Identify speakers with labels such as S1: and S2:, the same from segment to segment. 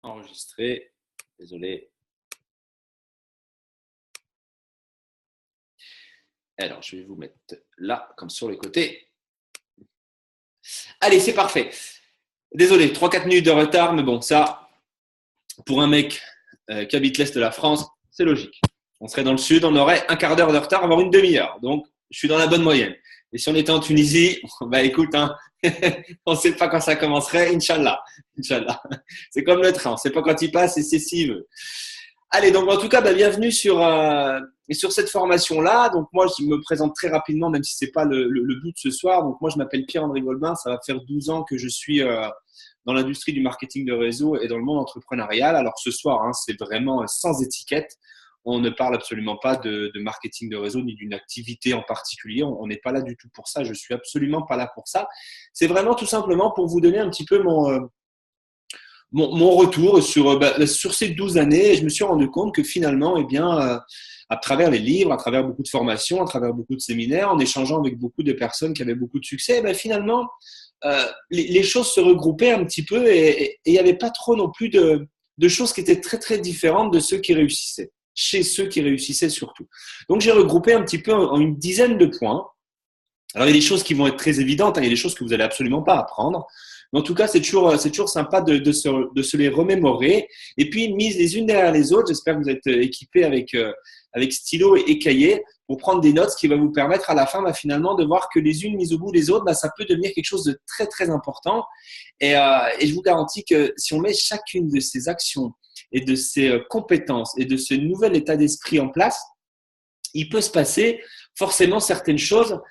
S1: Enregistré. Désolé. Alors, je vais vous mettre là, comme sur les côtés. Allez, c'est parfait. Désolé, 3-4 minutes de retard, mais bon, ça, pour un mec qui habite l'Est de la France, c'est logique. On serait dans le Sud, on aurait un quart d'heure de retard, voire une demi-heure. Donc, je suis dans la bonne moyenne. Et si on était en Tunisie, bah écoute, hein, on ne sait pas quand ça commencerait, Inch'Allah. Inch'Allah. C'est comme le train, on ne sait pas quand il passe et c'est s'il veut. Allez, donc en tout cas, bienvenue sur cette formation-là. Donc moi, je me présente très rapidement, même si ce n'est pas le but de ce soir. Donc moi, je m'appelle Pierre-André Golbin. Ça va faire 12 ans que je suis dans l'industrie du marketing de réseau et dans le monde entrepreneurial. Alors ce soir, hein, c'est vraiment sans étiquette. On ne parle absolument pas de marketing de réseau ni d'une activité en particulier. On n'est pas là du tout pour ça. Je suis absolument pas là pour ça. C'est vraiment tout simplement pour vous donner un petit peu mon retour sur ces 12 années. Et je me suis rendu compte que finalement, à travers les livres, à travers beaucoup de formations, à travers beaucoup de séminaires, en échangeant avec beaucoup de personnes qui avaient beaucoup de succès, finalement, les choses se regroupaient un petit peu et il n'y avait pas trop non plus de choses qui étaient très, très différentes de ceux qui réussissaient, chez ceux qui réussissaient surtout. Donc, j'ai regroupé un petit peu en une dizaine de points. Alors, il y a des choses qui vont être très évidentes, hein, il y a des choses que vous n'allez absolument pas apprendre. Mais en tout cas, c'est toujours sympa de se les remémorer. Et puis, mises les unes derrière les autres, j'espère que vous êtes équipés avec stylo et cahier pour prendre des notes, ce qui va vous permettre à la fin, finalement, de voir que les unes mises au bout des autres, ça peut devenir quelque chose de très, très important. Et je vous garantis que si on met chacune de ces actions et de ces compétences et de ce nouvel état d'esprit en place, il peut se passer forcément certaines choses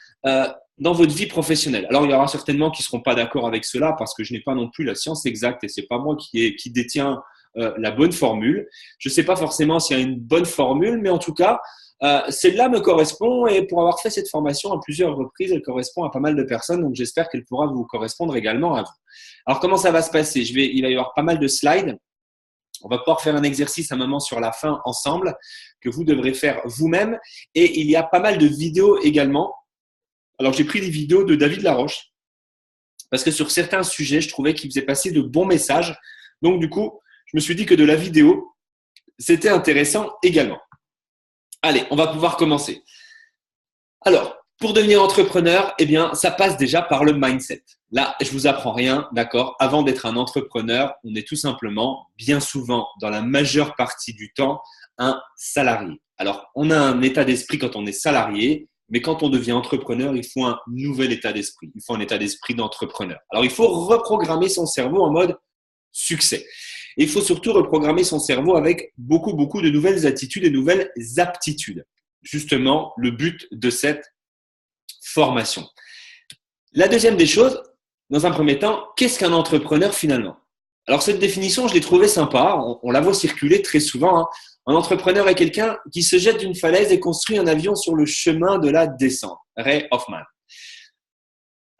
S1: dans votre vie professionnelle. Alors, il y aura certainement qui ne seront pas d'accord avec cela parce que je n'ai pas non plus la science exacte et ce n'est pas moi qui détient la bonne formule. Je ne sais pas forcément s'il y a une bonne formule, mais en tout cas, celle-là me correspond et pour avoir fait cette formation à plusieurs reprises, elle correspond à pas mal de personnes, donc j'espère qu'elle pourra vous correspondre également à vous. Alors, comment ça va se passer? Il va y avoir pas mal de slides. On va pouvoir faire un exercice un moment sur la fin ensemble que vous devrez faire vous-même et il y a pas mal de vidéos également. Alors, j'ai pris des vidéos de David Laroche parce que sur certains sujets, je trouvais qu'il faisait passer de bons messages. Donc, du coup, je me suis dit que de la vidéo, c'était intéressant également. Allez, on va pouvoir commencer. Alors, pour devenir entrepreneur, ça passe déjà par le mindset. Là, je vous apprends rien, d'accord? Avant d'être un entrepreneur, on est tout simplement, bien souvent, dans la majeure partie du temps, un salarié. Alors, on a un état d'esprit quand on est salarié, mais quand on devient entrepreneur, il faut un nouvel état d'esprit. Il faut un état d'esprit d'entrepreneur. Alors, il faut reprogrammer son cerveau en mode succès. Et il faut surtout reprogrammer son cerveau avec beaucoup, beaucoup de nouvelles attitudes et nouvelles aptitudes. Justement, le but de cette formation. La deuxième des choses, dans un premier temps, qu'est-ce qu'un entrepreneur finalement? Alors, cette définition, je l'ai trouvée sympa. On la voit circuler très souvent, hein. Un entrepreneur est quelqu'un qui se jette d'une falaise et construit un avion sur le chemin de la descente. Ray Hoffman.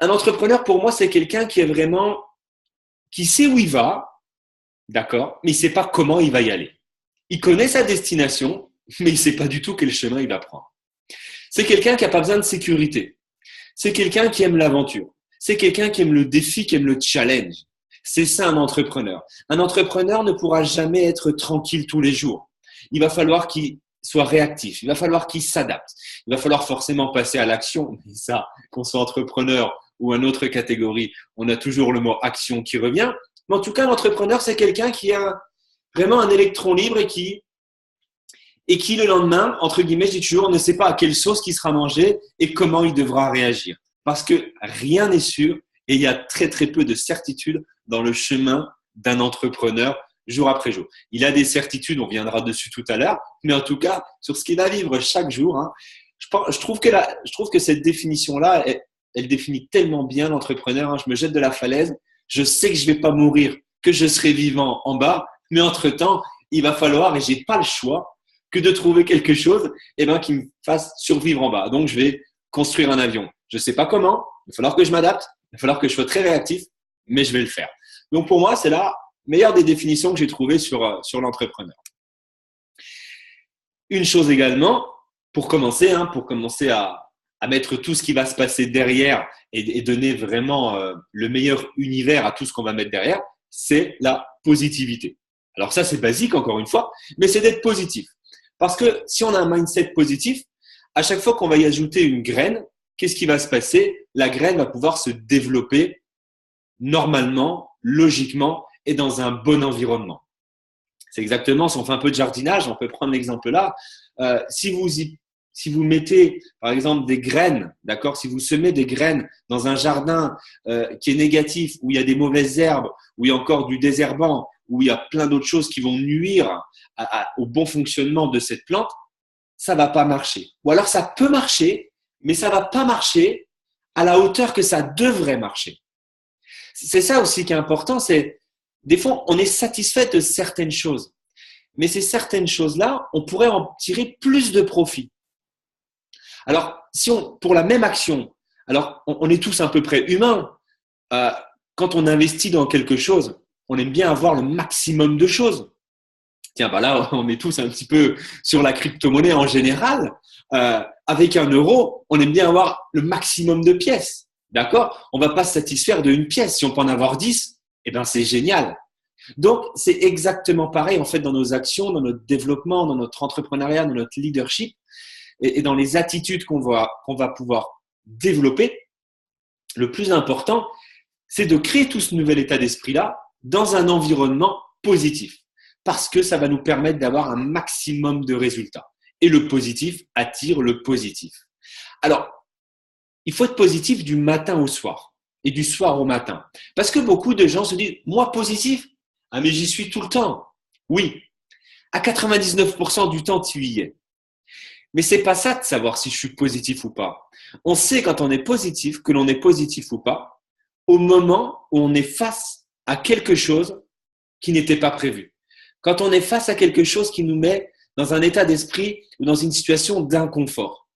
S1: Un entrepreneur, pour moi, c'est quelqu'un qui sait où il va, d'accord, mais il ne sait pas comment il va y aller. Il connaît sa destination, mais il ne sait pas du tout quel chemin il va prendre. C'est quelqu'un qui n'a pas besoin de sécurité. C'est quelqu'un qui aime l'aventure. C'est quelqu'un qui aime le défi, qui aime le challenge. C'est ça un entrepreneur. Un entrepreneur ne pourra jamais être tranquille tous les jours. Il va falloir qu'il soit réactif. Il va falloir qu'il s'adapte. Il va falloir forcément passer à l'action. Mais ça, qu'on soit entrepreneur ou une autre catégorie, on a toujours le mot action qui revient. Mais en tout cas, l'entrepreneur, c'est quelqu'un qui a vraiment un électron libre et qui le lendemain, entre guillemets, je dis toujours, ne sait pas à quelle sauce qui sera mangée et comment il devra réagir. Parce que rien n'est sûr et il y a très, très peu de certitudes dans le chemin d'un entrepreneur jour après jour. Il a des certitudes, on viendra dessus tout à l'heure, mais en tout cas, sur ce qu'il va vivre chaque jour, hein, je trouve que cette définition-là, elle définit tellement bien l'entrepreneur. Hein. Je me jette de la falaise, je sais que je ne vais pas mourir, que je serai vivant en bas, mais entre-temps, il va falloir, et je n'ai pas le choix, que de trouver quelque chose qui me fasse survivre en bas. Donc, je vais construire un avion. Je ne sais pas comment, il va falloir que je m'adapte, il va falloir que je sois très réactif, mais je vais le faire. Donc, pour moi, c'est la meilleure des définitions que j'ai trouvées sur l'entrepreneur. Une chose également, pour commencer à mettre tout ce qui va se passer derrière et donner vraiment le meilleur univers à tout ce qu'on va mettre derrière, c'est la positivité. Alors ça, c'est basique, encore une fois, mais c'est d'être positif. Parce que si on a un mindset positif, à chaque fois qu'on va y ajouter une graine, qu'est-ce qui va se passer? La graine va pouvoir se développer normalement, logiquement et dans un bon environnement. C'est exactement, si on fait un peu de jardinage, on peut prendre l'exemple là. Si vous mettez, par exemple, des graines, d'accord, si vous semez des graines dans un jardin qui est négatif, où il y a des mauvaises herbes, où il y a encore du désherbant, où il y a plein d'autres choses qui vont nuire au bon fonctionnement de cette plante, ça va pas marcher. Ou alors ça peut marcher, mais ça va pas marcher à la hauteur que ça devrait marcher. C'est ça aussi qui est important, c'est des fois on est satisfait de certaines choses, mais ces certaines choses-là, on pourrait en tirer plus de profit. Alors, pour la même action, alors on est tous à peu près humains. Quand on investit dans quelque chose, on aime bien avoir le maximum de choses. Tiens, bah là, on est tous un petit peu sur la crypto-monnaie en général. Avec 1 euro, on aime bien avoir le maximum de pièces. D'accord? On ne va pas se satisfaire d'une pièce. Si on peut en avoir 10, eh ben, c'est génial. Donc, c'est exactement pareil en fait dans nos actions, dans notre développement, dans notre entrepreneuriat, dans notre leadership et dans les attitudes qu'on va pouvoir développer. Le plus important, c'est de créer tout ce nouvel état d'esprit-là dans un environnement positif parce que ça va nous permettre d'avoir un maximum de résultats. Et le positif attire le positif. Alors, il faut être positif du matin au soir et du soir au matin. Parce que beaucoup de gens se disent, moi positif, ah mais j'y suis tout le temps. Oui, à 99% du temps, tu y es. Mais c'est pas ça de savoir si je suis positif ou pas. On sait quand on est positif que l'on est positif ou pas au moment où on est face à quelque chose qui n'était pas prévu. Quand on est face à quelque chose qui nous met dans un état d'esprit ou dans une situation d'inconfort.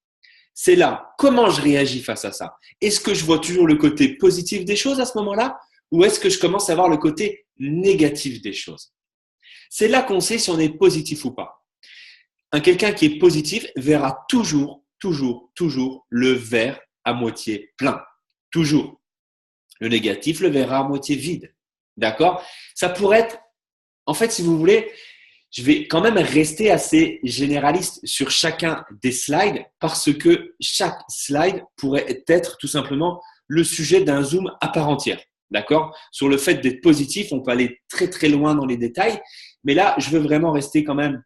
S1: C'est là, comment je réagis face à ça? Est-ce que je vois toujours le côté positif des choses à ce moment-là ou est-ce que je commence à voir le côté négatif des choses? C'est là qu'on sait si on est positif ou pas. Quelqu'un qui est positif verra toujours le verre à moitié plein. Toujours. Le négatif le verra à moitié vide. D'accord? Ça pourrait être, en fait, si vous voulez, je vais quand même rester assez généraliste sur chacun des slides parce que chaque slide pourrait être tout simplement le sujet d'un zoom à part entière. D'accord? Sur le fait d'être positif, on peut aller très loin dans les détails, mais là, je veux vraiment rester quand même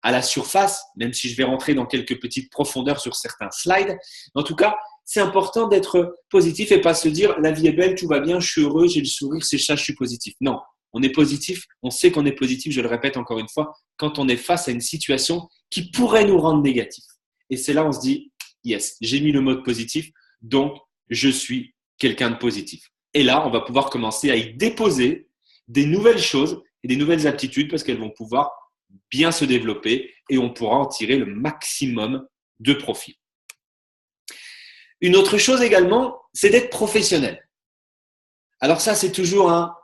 S1: à la surface, même si je vais rentrer dans quelques petites profondeurs sur certains slides. En tout cas, c'est important d'être positif et pas se dire la vie est belle, tout va bien, je suis heureux, j'ai le sourire, c'est ça, je suis positif. Non, on est positif, on sait qu'on est positif, je le répète encore une fois, quand on est face à une situation qui pourrait nous rendre négatif. Et c'est là où on se dit, yes, j'ai mis le mode positif, donc je suis quelqu'un de positif. Et là, on va pouvoir commencer à y déposer des nouvelles choses et des nouvelles aptitudes parce qu'elles vont pouvoir bien se développer et on pourra en tirer le maximum de profit. Une autre chose également, c'est d'être professionnel. Alors ça, c'est toujours un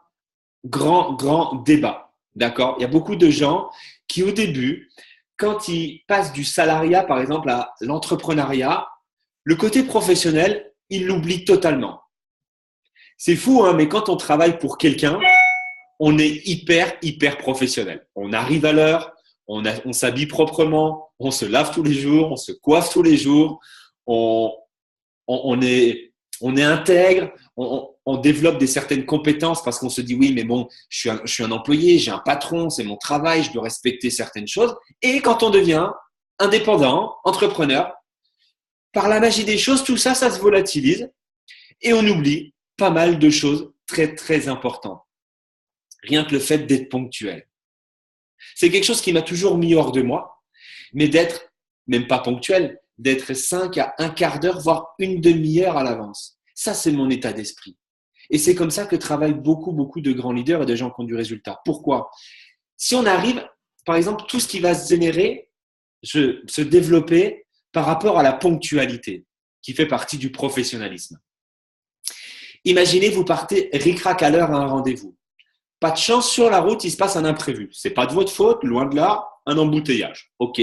S1: grand débat. D'accord? Il y a beaucoup de gens qui, au début, quand ils passent du salariat, par exemple, à l'entrepreneuriat, le côté professionnel, ils l'oublient totalement. C'est fou, hein, mais quand on travaille pour quelqu'un, on est hyper professionnel. On arrive à l'heure, on s'habille proprement, on se lave tous les jours, on se coiffe tous les jours, on est intègre, on développe des certaines compétences parce qu'on se dit oui, mais bon, je suis un employé, j'ai un patron, c'est mon travail, je dois respecter certaines choses. Et quand on devient indépendant, entrepreneur, par la magie des choses, tout ça, ça se volatilise et on oublie pas mal de choses très importantes. Rien que le fait d'être ponctuel. C'est quelque chose qui m'a toujours mis hors de moi, mais d'être, même pas ponctuel, d'être 5 à un quart d'heure, voire une demi-heure à l'avance. Ça, c'est mon état d'esprit. Et c'est comme ça que travaillent beaucoup de grands leaders et de gens qui ont du résultat. Pourquoi? Si on arrive, par exemple, tout ce qui va se générer, se développer par rapport à la ponctualité, qui fait partie du professionnalisme. Imaginez, vous partez ric-rac à l'heure à un rendez-vous. Pas de chance, sur la route, il se passe un imprévu. C'est pas de votre faute, loin de là, un embouteillage. OK.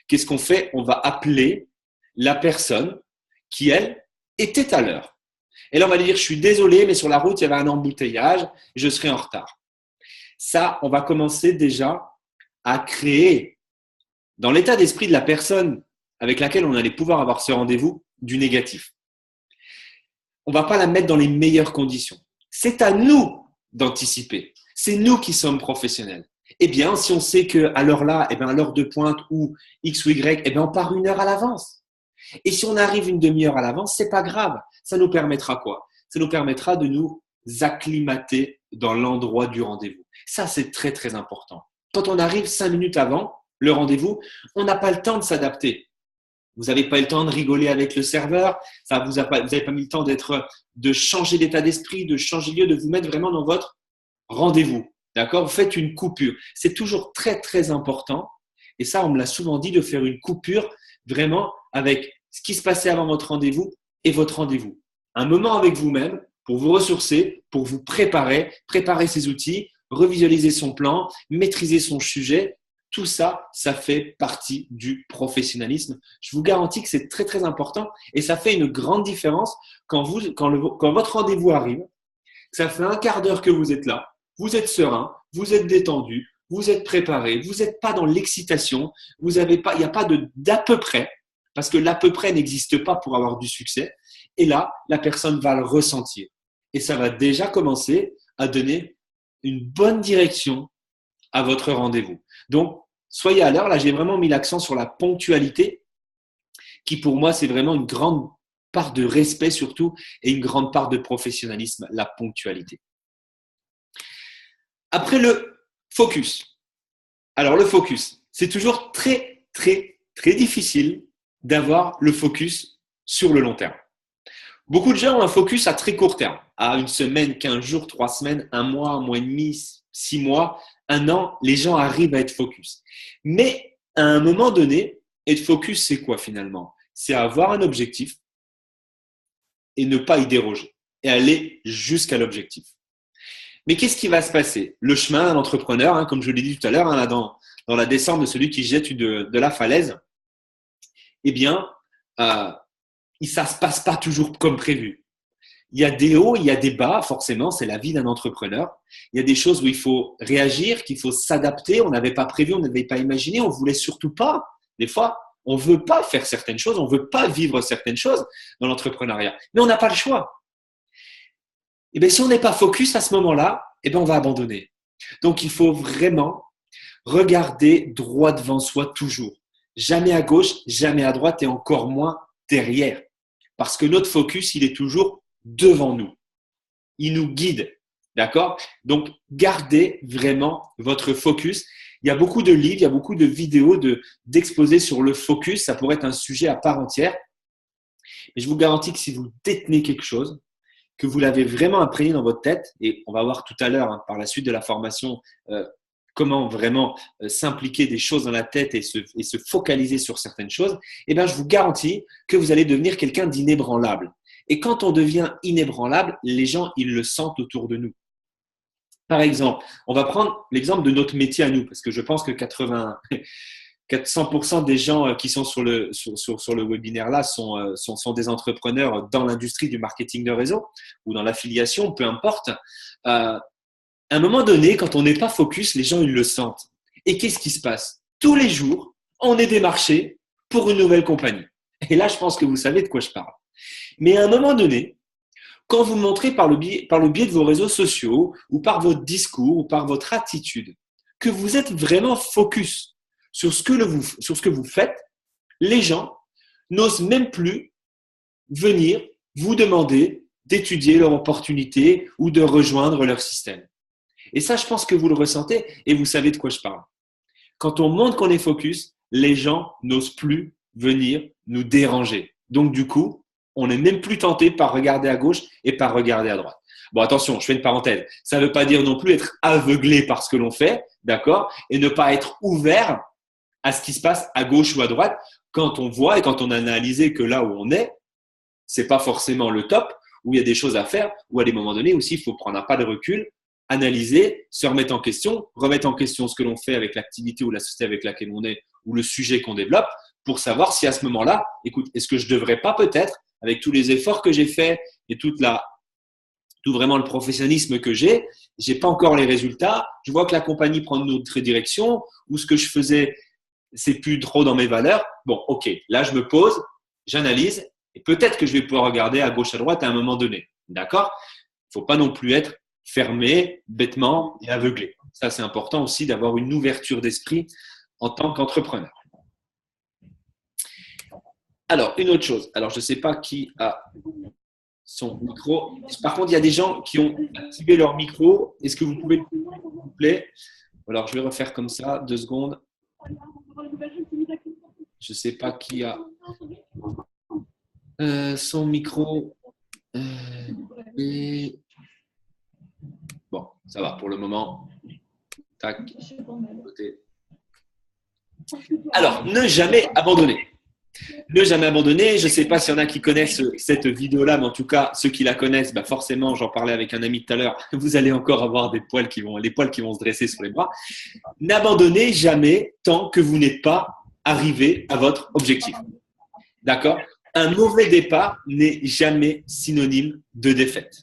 S1: Qu'est-ce qu'on fait? On va appeler la personne qui, elle, était à l'heure. Et là, on va lui dire, je suis désolé, mais sur la route, il y avait un embouteillage, je serai en retard. Ça, on va commencer déjà à créer dans l'état d'esprit de la personne avec laquelle on allait pouvoir avoir ce rendez-vous du négatif. On ne va pas la mettre dans les meilleures conditions. C'est à nous d'anticiper. C'est nous qui sommes professionnels. Eh bien, si on sait qu'à l'heure là, à l'heure de pointe ou X ou Y, on part 1 heure à l'avance. Et si on arrive une demi-heure à l'avance, c'est pas grave. Ça nous permettra quoi? Ça nous permettra de nous acclimater dans l'endroit du rendez-vous. Ça, c'est très, très important. Quand on arrive 5 minutes avant le rendez-vous, on n'a pas le temps de s'adapter. Vous n'avez pas eu le temps de rigoler avec le serveur, vous n'avez pas mis le temps de changer d'état d'esprit, de changer de lieu, de vous mettre vraiment dans votre rendez-vous. D'accord? Vous faites une coupure. C'est toujours très, très important. Et ça, on me l'a souvent dit, de faire une coupure vraiment avec ce qui se passait avant votre rendez-vous et votre rendez-vous. Un moment avec vous-même pour vous ressourcer, pour vous préparer ses outils, revisualiser son plan, maîtriser son sujet. Tout ça, ça fait partie du professionnalisme. Je vous garantis que c'est très, très important et ça fait une grande différence quand votre rendez-vous arrive. Ça fait 1/4 d'heure que vous êtes là, vous êtes serein, vous êtes détendu, vous êtes préparé, vous n'êtes pas dans l'excitation, il n'y a pas d'à peu près, parce que l'à peu près n'existe pas pour avoir du succès. Et là, la personne va le ressentir. Et ça va déjà commencer à donner une bonne direction à votre rendez-vous. Donc, soyez à l'heure. Là, j'ai vraiment mis l'accent sur la ponctualité, qui pour moi, c'est vraiment une grande part de respect surtout et une grande part de professionnalisme, la ponctualité. Après le focus. Alors, le focus, c'est toujours très, très, très difficile d'avoir le focus sur le long terme. Beaucoup de gens ont un focus à très court terme, à 1 semaine, 15 jours, 3 semaines, 1 mois, 1 mois et demi, 6 mois, 1 an, les gens arrivent à être focus. Mais à un moment donné, être focus, c'est quoi finalement? C'est avoir un objectif et ne pas y déroger et aller jusqu'à l'objectif. Mais qu'est-ce qui va se passer? Le chemin d'un entrepreneur, comme je l'ai dit tout à l'heure, dans la descente de celui qui jette de la falaise, eh bien, ça ne se passe pas toujours comme prévu. Il y a des hauts, il y a des bas, forcément, c'est la vie d'un entrepreneur. Il y a des choses où il faut réagir, qu'il faut s'adapter. On n'avait pas prévu, on n'avait pas imaginé, on voulait surtout pas. Des fois, on veut pas faire certaines choses, on veut pas vivre certaines choses dans l'entrepreneuriat, mais on n'a pas le choix. Et bien, si on n'est pas focus à ce moment-là, on va abandonner. Donc, il faut vraiment regarder droit devant soi toujours. Jamais à gauche, jamais à droite et encore moins derrière. Parce que notre focus, il est toujours devant nous. Il nous guide. D'accord? Donc, gardez vraiment votre focus. Il y a beaucoup de livres, il y a beaucoup de vidéos d'exposés sur le focus. Ça pourrait être un sujet à part entière. Mais je vous garantis que si vous détenez quelque chose, que vous l'avez vraiment imprégné dans votre tête, et on va voir tout à l'heure, par la suite de la formation, comment vraiment s'impliquer des choses dans la tête et se focaliser sur certaines choses, je vous garantis que vous allez devenir quelqu'un d'inébranlable. Et quand on devient inébranlable, les gens, ils le sentent autour de nous. Par exemple, on va prendre l'exemple de notre métier à nous, parce que je pense que 100% des gens qui sont sur le webinaire là sont des entrepreneurs dans l'industrie du marketing de réseau ou dans l'affiliation, peu importe. À un moment donné, quand on n'est pas focus, les gens ils le sentent. Et qu'est-ce qui se passe? Tous les jours, on est démarché pour une nouvelle compagnie. Et là, je pense que vous savez de quoi je parle. Mais à un moment donné, quand vous montrez par le biais de vos réseaux sociaux ou par votre discours ou par votre attitude que vous êtes vraiment focus sur ce que vous faites, les gens n'osent même plus venir vous demander d'étudier leur opportunité ou de rejoindre leur système. Et ça, je pense que vous le ressentez et vous savez de quoi je parle. Quand on montre qu'on est focus, les gens n'osent plus venir nous déranger. Donc, du coup, on n'est même plus tenté par regarder à gauche et par regarder à droite. Bon, attention, je fais une parenthèse. Ça ne veut pas dire non plus être aveuglé par ce que l'on fait, d'accord? Et ne pas être ouvert à ce qui se passe à gauche ou à droite quand on voit et quand on a analysé que là où on est, c'est pas forcément le top, où il y a des choses à faire, où à des moments donnés aussi, il faut prendre un pas de recul, analyser, se remettre en question ce que l'on fait avec l'activité ou la société avec laquelle on est ou le sujet qu'on développe pour savoir si à ce moment-là, écoute, est-ce que je devrais pas peut-être, avec tous les efforts que j'ai faits et toute d'où vraiment le professionnalisme que j'ai pas encore les résultats, je vois que la compagnie prend une autre direction, ou ce que je faisais, c'est plus trop dans mes valeurs. Bon, ok, là je me pose, j'analyse, et peut-être que je vais pouvoir regarder à gauche, à droite à un moment donné. D'accord? Il ne faut pas non plus être fermé, bêtement et aveuglé. Ça, c'est important aussi d'avoir une ouverture d'esprit en tant qu'entrepreneur. Alors, une autre chose. Alors, je ne sais pas qui a son micro. Par contre, il y a des gens qui ont activé leur micro. Est-ce que vous pouvez, s'il vous plaît? Alors, je vais refaire comme ça, 2 secondes. Je ne sais pas qui a son micro. Bon, ça va pour le moment. Tac. Alors, ne jamais abandonner. Ne jamais abandonner. Je ne sais pas s'il y en a qui connaissent cette vidéo-là, mais en tout cas, ceux qui la connaissent, bah forcément, j'en parlais avec un ami tout à l'heure, vous allez encore avoir les poils qui vont se dresser sur les bras. N'abandonnez jamais tant que vous n'êtes pas arrivé à votre objectif. D'accord? Un mauvais départ n'est jamais synonyme de défaite.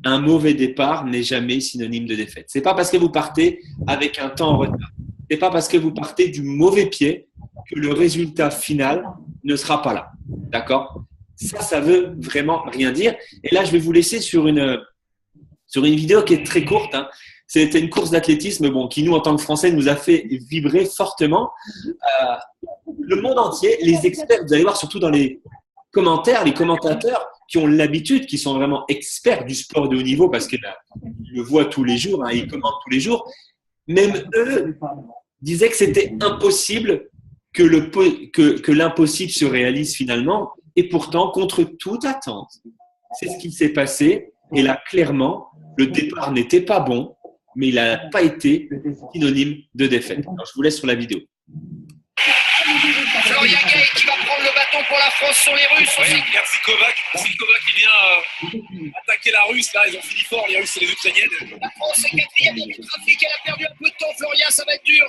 S1: Un mauvais départ n'est jamais synonyme de défaite. C'est pas parce que vous partez avec un temps en retard. C'est pas parce que vous partez du mauvais pied que le résultat final ne sera pas là. D'accord? Ça veut vraiment rien dire. Et là, je vais vous laisser sur une vidéo qui est très courte. Hein. C'était une course d'athlétisme, bon, qui nous, en tant que Français, nous a fait vibrer fortement. Le monde entier, les experts, vous allez voir surtout dans les commentaires, les commentateurs qui ont l'habitude, qui sont vraiment experts du sport de haut niveau, parce qu'ils le voient tous les jours, hein, ils commentent tous les jours, même eux disaient que c'était impossible que l'impossible se réalise finalement, et pourtant, contre toute attente, c'est ce qui s'est passé, et là, clairement, le départ n'était pas bon, mais il n'a pas été synonyme de défaite. Alors, je vous laisse sur la vidéo.
S2: Florian Gay qui va prendre le bâton pour la France sur les Russes.
S3: Oui, merci Kovac. Kovac qui vient attaquer la Russe. Là, ils ont fini fort, les Russes et les Ukrainiennes.
S2: La France est quatrième du trafic. Elle a perdu un peu de temps, Florian. Ça va être dur.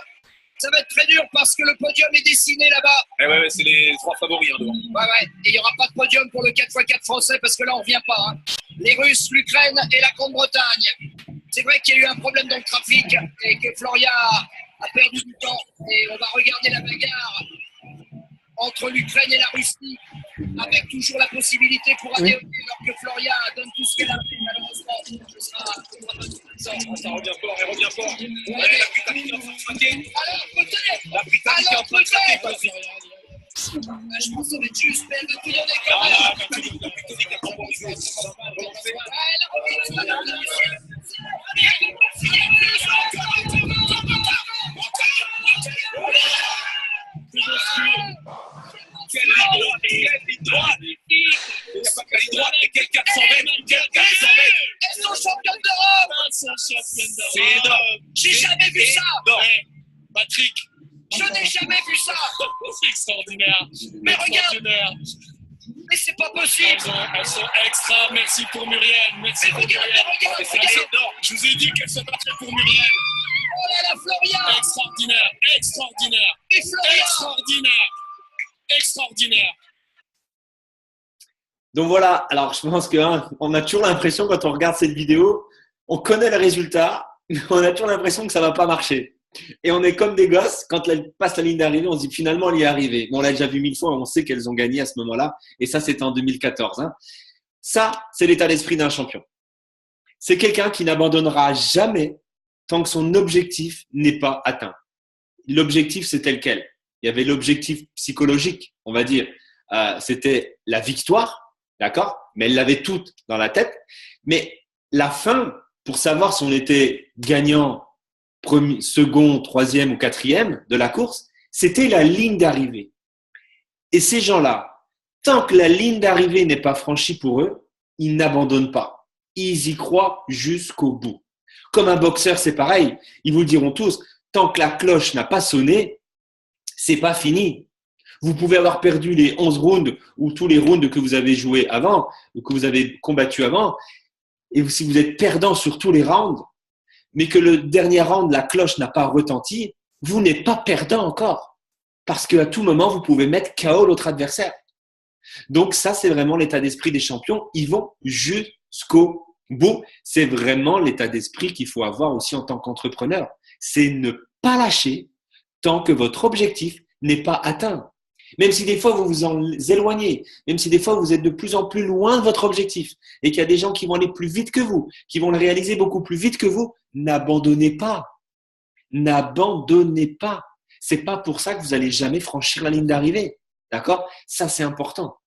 S2: Ça va être très dur parce que le podium est dessiné là-bas.
S3: Ouais, c'est les 3 favoris devant.
S2: Ouais. Et il n'y aura pas de podium pour le 4x4 français parce que là, on ne revient pas. Hein. Les Russes, l'Ukraine et la Grande-Bretagne. C'est vrai qu'il y a eu un problème dans le trafic et que Florian a perdu du temps. Et on va regarder la bagarre entre l'Ukraine et la Russie, avec toujours la possibilité pour aller alors que Florian donne tout ce qu'elle a fait, malheureusement.
S3: Ça revient fort, elle revient fort. La Britannique est en train de craquer.
S2: Alors, peut-être.
S3: La Britannique est en train de craquer.
S2: Je pense que ça va être juste, mais elle va tout donner quand même.
S3: La Britannique a temporisé. Quelle ligne droite! Il n'y a pas qu'à ligne droite, mais quel 400 mètres! Quel 400 mètres!
S2: Elles sont championnes d'Europe!
S3: C'est énorme!
S2: J'ai jamais vu ça!
S3: Patrick!
S2: Je n'ai jamais vu ça!
S3: C'est extraordinaire!
S2: Mais regarde! Mais c'est pas possible!
S3: Elles sont extra, merci pour Muriel! Merci pour Muriel! C'est énorme! Je vous ai dit qu'elles se battaient pour Muriel!
S2: Oh là là, Florian!
S3: Extraordinaire! Extraordinaire!
S2: Et Florian!
S3: Extraordinaire! Extraordinaire!
S1: Donc voilà, alors je pense qu'on a toujours l'impression quand on regarde cette vidéo, on connaît le résultat, mais on a toujours l'impression que ça ne va pas marcher. Et on est comme des gosses, quand elles passent la ligne d'arrivée, on se dit finalement elle y est arrivée. On l'a déjà vu 1000 fois, on sait qu'elles ont gagné à ce moment-là, et ça c'était en 2014. Hein. Ça, c'est l'état d'esprit d'un champion. C'est quelqu'un qui n'abandonnera jamais tant que son objectif n'est pas atteint. L'objectif, c'est tel quel. Il y avait l'objectif psychologique, on va dire, c'était la victoire, d'accord? Mais elle l'avait toute dans la tête. Mais la fin, pour savoir si on était gagnant, premier, second, troisième ou quatrième de la course, c'était la ligne d'arrivée. Et ces gens-là, tant que la ligne d'arrivée n'est pas franchie pour eux, ils n'abandonnent pas. Ils y croient jusqu'au bout. Comme un boxeur, c'est pareil. Ils vous le diront tous, tant que la cloche n'a pas sonné, c'est pas fini. Vous pouvez avoir perdu les 11 rounds ou tous les rounds que vous avez joués avant, ou que vous avez combattu avant, et si vous êtes perdant sur tous les rounds, mais que le dernier round, la cloche n'a pas retenti, vous n'êtes pas perdant encore. Parce qu'à tout moment, vous pouvez mettre KO l'autre adversaire. Donc ça, c'est vraiment l'état d'esprit des champions. Ils vont jusqu'au Bon, c'est vraiment l'état d'esprit qu'il faut avoir aussi en tant qu'entrepreneur. C'est ne pas lâcher tant que votre objectif n'est pas atteint. Même si des fois vous vous en éloignez, même si des fois vous êtes de plus en plus loin de votre objectif et qu'il y a des gens qui vont aller plus vite que vous, qui vont le réaliser beaucoup plus vite que vous, n'abandonnez pas. N'abandonnez pas. C'est pas pour ça que vous allez jamais franchir la ligne d'arrivée. D'accord? Ça, c'est important.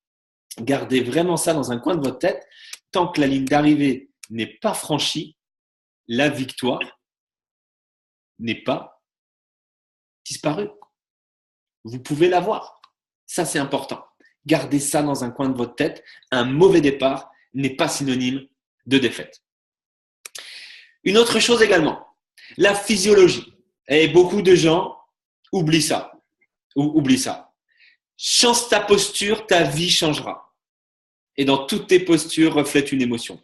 S1: Gardez vraiment ça dans un coin de votre tête. Tant que la ligne d'arrivée n'est pas franchie, la victoire n'est pas disparue. Vous pouvez l'avoir. Ça, c'est important. Gardez ça dans un coin de votre tête. Un mauvais départ n'est pas synonyme de défaite. Une autre chose également, la physiologie. Et beaucoup de gens oublient ça. Oublient ça. Change ta posture, ta vie changera. Et dans toutes tes postures reflète une émotion.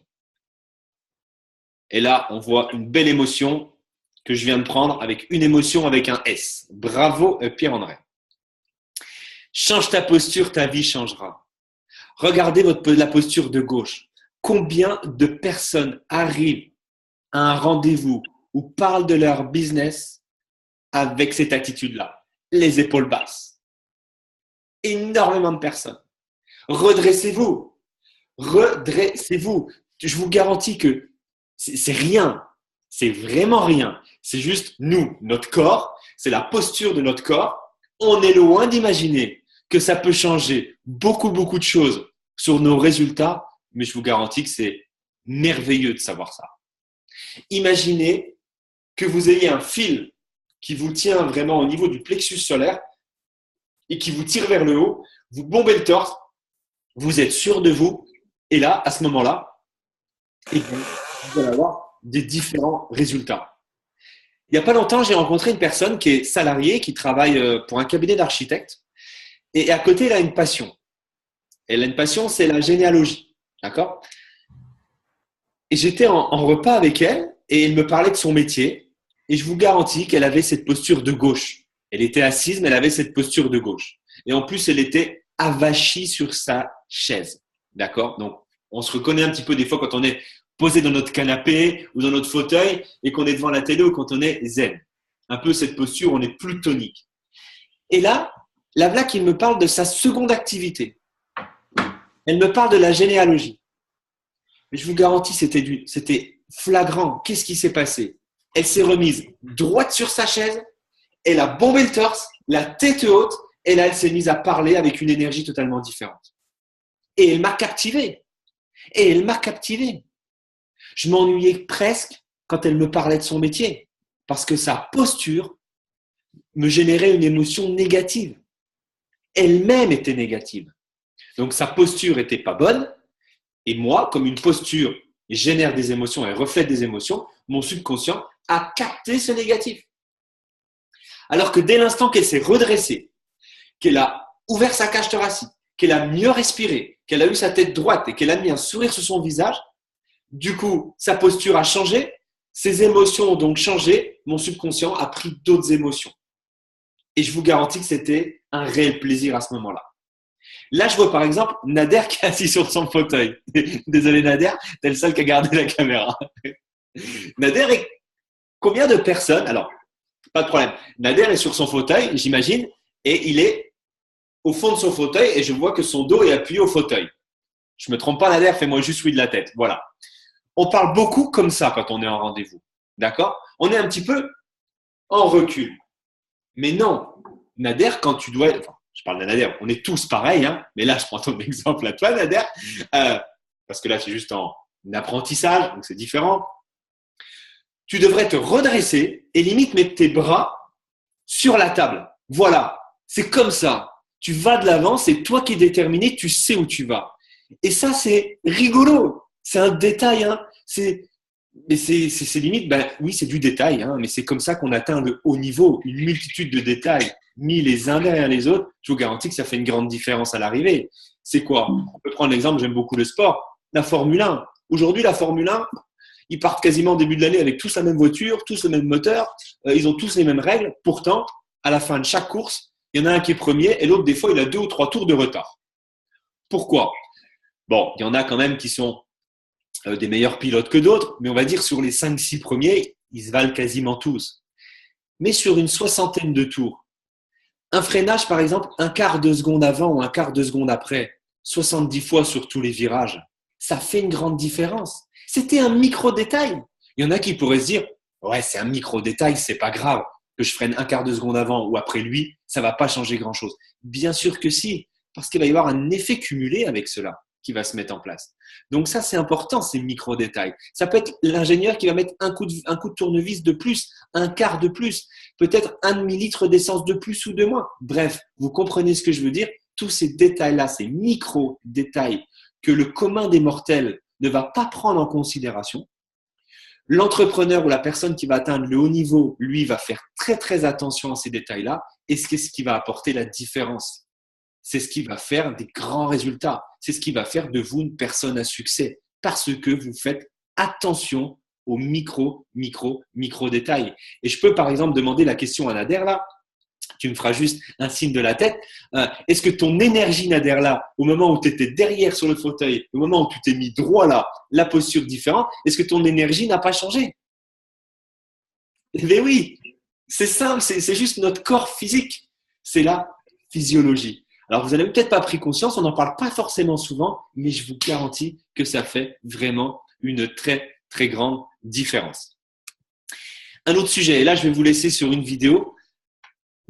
S1: Et là, on voit une belle émotion que je viens de prendre avec une émotion avec un S. Bravo Pierre-André. Change ta posture, ta vie changera. Regardez la posture de gauche. Combien de personnes arrivent à un rendez-vous ou parlent de leur business avec cette attitude-là? Les épaules basses. Énormément de personnes. Redressez-vous. Redressez-vous. Je vous garantis que c'est rien. C'est vraiment rien. C'est juste nous, notre corps. C'est la posture de notre corps. On est loin d'imaginer que ça peut changer beaucoup de choses sur nos résultats, mais je vous garantis que c'est merveilleux de savoir ça. Imaginez que vous ayez un fil qui vous tient vraiment au niveau du plexus solaire et qui vous tire vers le haut, vous bombez le torse, vous êtes sûr de vous, et là, à ce moment-là, vous allez avoir des différents résultats. Il n'y a pas longtemps, j'ai rencontré une personne qui est salariée, qui travaille pour un cabinet d'architectes, et à côté, elle a une passion. Elle a une passion, c'est la généalogie. D'accord? Et j'étais en repas avec elle, et elle me parlait de son métier, et je vous garantis qu'elle avait cette posture de gauche. Elle était assise, mais elle avait cette posture de gauche. Et en plus, elle était avachie sur sa chaise. D'accord? Donc, on se reconnaît un petit peu des fois quand on est posé dans notre canapé ou dans notre fauteuil et qu'on est devant la télé ou quand on est zen. Un peu cette posture, on est plus tonique. Et là, la voilà qui me parle de sa seconde activité. Elle me parle de la généalogie. Mais je vous garantis, c'était flagrant. Qu'est-ce qui s'est passé? Elle s'est remise droite sur sa chaise, elle a bombé le torse, la tête haute, et là, elle s'est mise à parler avec une énergie totalement différente. Et elle m'a captivé. Je m'ennuyais presque quand elle me parlait de son métier, parce que sa posture me générait une émotion négative. Elle-même était négative. Donc, sa posture n'était pas bonne. Et moi, comme une posture génère des émotions et reflète des émotions, mon subconscient a capté ce négatif. Alors que dès l'instant qu'elle s'est redressée, qu'elle a ouvert sa cage thoracique, qu'elle a mieux respiré, qu'elle a eu sa tête droite et qu'elle a mis un sourire sur son visage, du coup, sa posture a changé, ses émotions ont donc changé, mon subconscient a pris d'autres émotions. Et je vous garantis que c'était un réel plaisir à ce moment-là. Là, je vois par exemple Nader qui est assis sur son fauteuil. Désolé Nader, t'es le seul qui a gardé la caméra. Nader est combien de personnes? Alors, pas de problème. Nader est sur son fauteuil, j'imagine, et il est au fond de son fauteuil et je vois que son dos est appuyé au fauteuil. Je me trompe pas Nader, fais-moi juste oui de la tête. Voilà. On parle beaucoup comme ça quand on est en rendez-vous. D'accord? On est un petit peu en recul. Mais non, Nader, quand tu dois… Enfin, je parle de Nader, on est tous pareils, hein, mais là, je prends ton exemple à toi, Nader, parce que là, c'est juste en apprentissage, donc c'est différent. Tu devrais te redresser et limite mettre tes bras sur la table. Voilà, c'est comme ça. Tu vas de l'avant, c'est toi qui es déterminé, tu sais où tu vas. Et ça, c'est rigolo. C'est un détail, hein. Mais c'est limite, ben oui, c'est du détail, hein, mais c'est comme ça qu'on atteint le haut niveau, une multitude de détails mis les uns derrière les autres. Je vous garantis que ça fait une grande différence à l'arrivée. C'est quoi? On peut prendre l'exemple, j'aime beaucoup le sport, la Formule 1. Aujourd'hui, la Formule 1, ils partent quasiment au début de l'année avec tous la même voiture, tous le même moteur, ils ont tous les mêmes règles. Pourtant, à la fin de chaque course, il y en a un qui est premier et l'autre, des fois, il a 2 ou 3 tours de retard. Pourquoi? Bon, il y en a quand même qui sont des meilleurs pilotes que d'autres, mais on va dire sur les 5-6 premiers, ils se valent quasiment tous. Mais sur une soixantaine de tours, un freinage, par exemple, un quart de seconde avant ou un quart de seconde après, 70 fois sur tous les virages, ça fait une grande différence. C'était un micro-détail. Il y en a qui pourraient se dire, ouais, c'est un micro-détail, c'est pas grave. Que je freine un quart de seconde avant ou après lui, ça va pas changer grand-chose. Bien sûr que si, parce qu'il va y avoir un effet cumulé avec cela qui va se mettre en place. Donc ça, c'est important, ces micro-détails. Ça peut être l'ingénieur qui va mettre un coup de tournevis de plus, un quart de plus, peut-être un demi-litre d'essence de plus ou de moins. Bref, vous comprenez ce que je veux dire? Tous ces détails-là, ces micro-détails que le commun des mortels ne va pas prendre en considération. L'entrepreneur ou la personne qui va atteindre le haut niveau, lui, va faire très, très attention à ces détails-là et c'est ce qui va apporter la différence. C'est ce qui va faire des grands résultats. C'est ce qui va faire de vous une personne à succès parce que vous faites attention aux micro détails. Et je peux, par exemple, demander la question à Nader, là. Tu me feras juste un signe de la tête. Est-ce que ton énergie, Nader, là, au moment où tu étais derrière sur le fauteuil, au moment où tu t'es mis droit là, la posture différente, est-ce que ton énergie n'a pas changé? Eh oui, c'est simple, c'est juste notre corps physique. C'est la physiologie. Alors, vous n'avez peut-être pas pris conscience, on n'en parle pas forcément souvent, mais je vous garantis que ça fait vraiment une très, très grande différence. Un autre sujet, et là, je vais vous laisser sur une vidéo.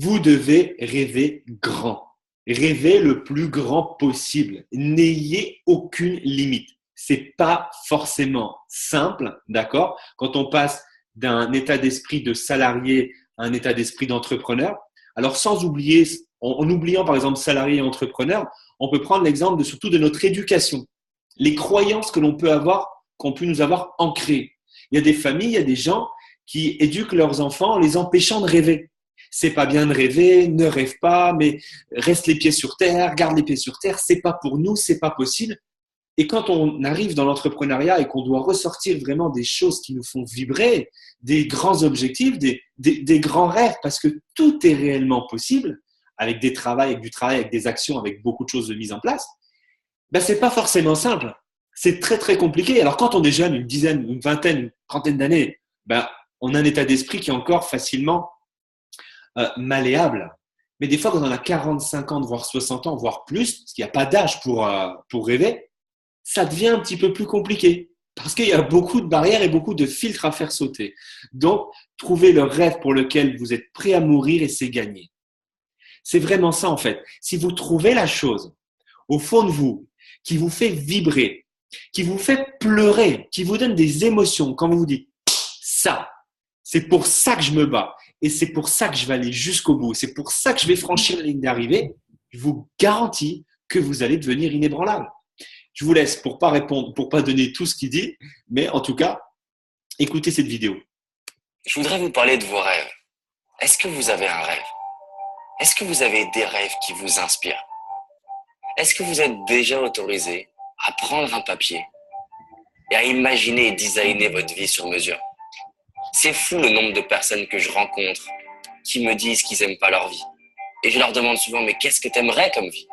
S1: Vous devez rêver grand. Rêvez le plus grand possible. N'ayez aucune limite. C'est pas forcément simple, d'accord? Quand on passe d'un état d'esprit de salarié à un état d'esprit d'entrepreneur. Alors, sans oublier, en oubliant par exemple salarié et entrepreneur, on peut prendre l'exemple surtout de notre éducation. Les croyances que l'on peut avoir, qu'on peut nous avoir ancrées. Il y a des familles, il y a des gens qui éduquent leurs enfants en les empêchant de rêver. C'est pas bien de rêver, ne rêve pas, mais reste les pieds sur terre, garde les pieds sur terre, c'est pas pour nous, c'est pas possible. Et quand on arrive dans l'entrepreneuriat et qu'on doit ressortir vraiment des choses qui nous font vibrer, des grands objectifs, des grands rêves, parce que tout est réellement possible, avec du travail, avec des actions, avec beaucoup de choses de mise en place, ben c'est pas forcément simple. C'est très, très compliqué. Alors, quand on est jeune, une dizaine, une vingtaine, une trentaine d'années, ben, on a un état d'esprit qui est encore facilement malléable. Mais des fois, quand on a 45 ans, voire 60 ans, voire plus, parce qu'il n'y a pas d'âge pour rêver, ça devient un petit peu plus compliqué parce qu'il y a beaucoup de barrières et beaucoup de filtres à faire sauter. Donc, trouvez le rêve pour lequel vous êtes prêt à mourir et c'est gagné. C'est vraiment ça en fait. Si vous trouvez la chose au fond de vous qui vous fait vibrer, qui vous fait pleurer, qui vous donne des émotions, quand vous vous dites « ça, c'est pour ça que je me bats et c'est pour ça que je vais aller jusqu'au bout, c'est pour ça que je vais franchir la ligne d'arrivée », je vous garantis que vous allez devenir inébranlable. Je vous laisse pour pas répondre, pour pas donner tout ce qu'il dit, mais en tout cas, écoutez cette vidéo.
S4: Je voudrais vous parler de vos rêves. Est-ce que vous avez un rêve? Est-ce que vous avez des rêves qui vous inspirent? Est-ce que vous êtes déjà autorisé à prendre un papier et à imaginer et designer votre vie sur mesure? C'est fou le nombre de personnes que je rencontre qui me disent qu'ils n'aiment pas leur vie. Et je leur demande souvent, mais qu'est-ce que tu aimerais comme vie?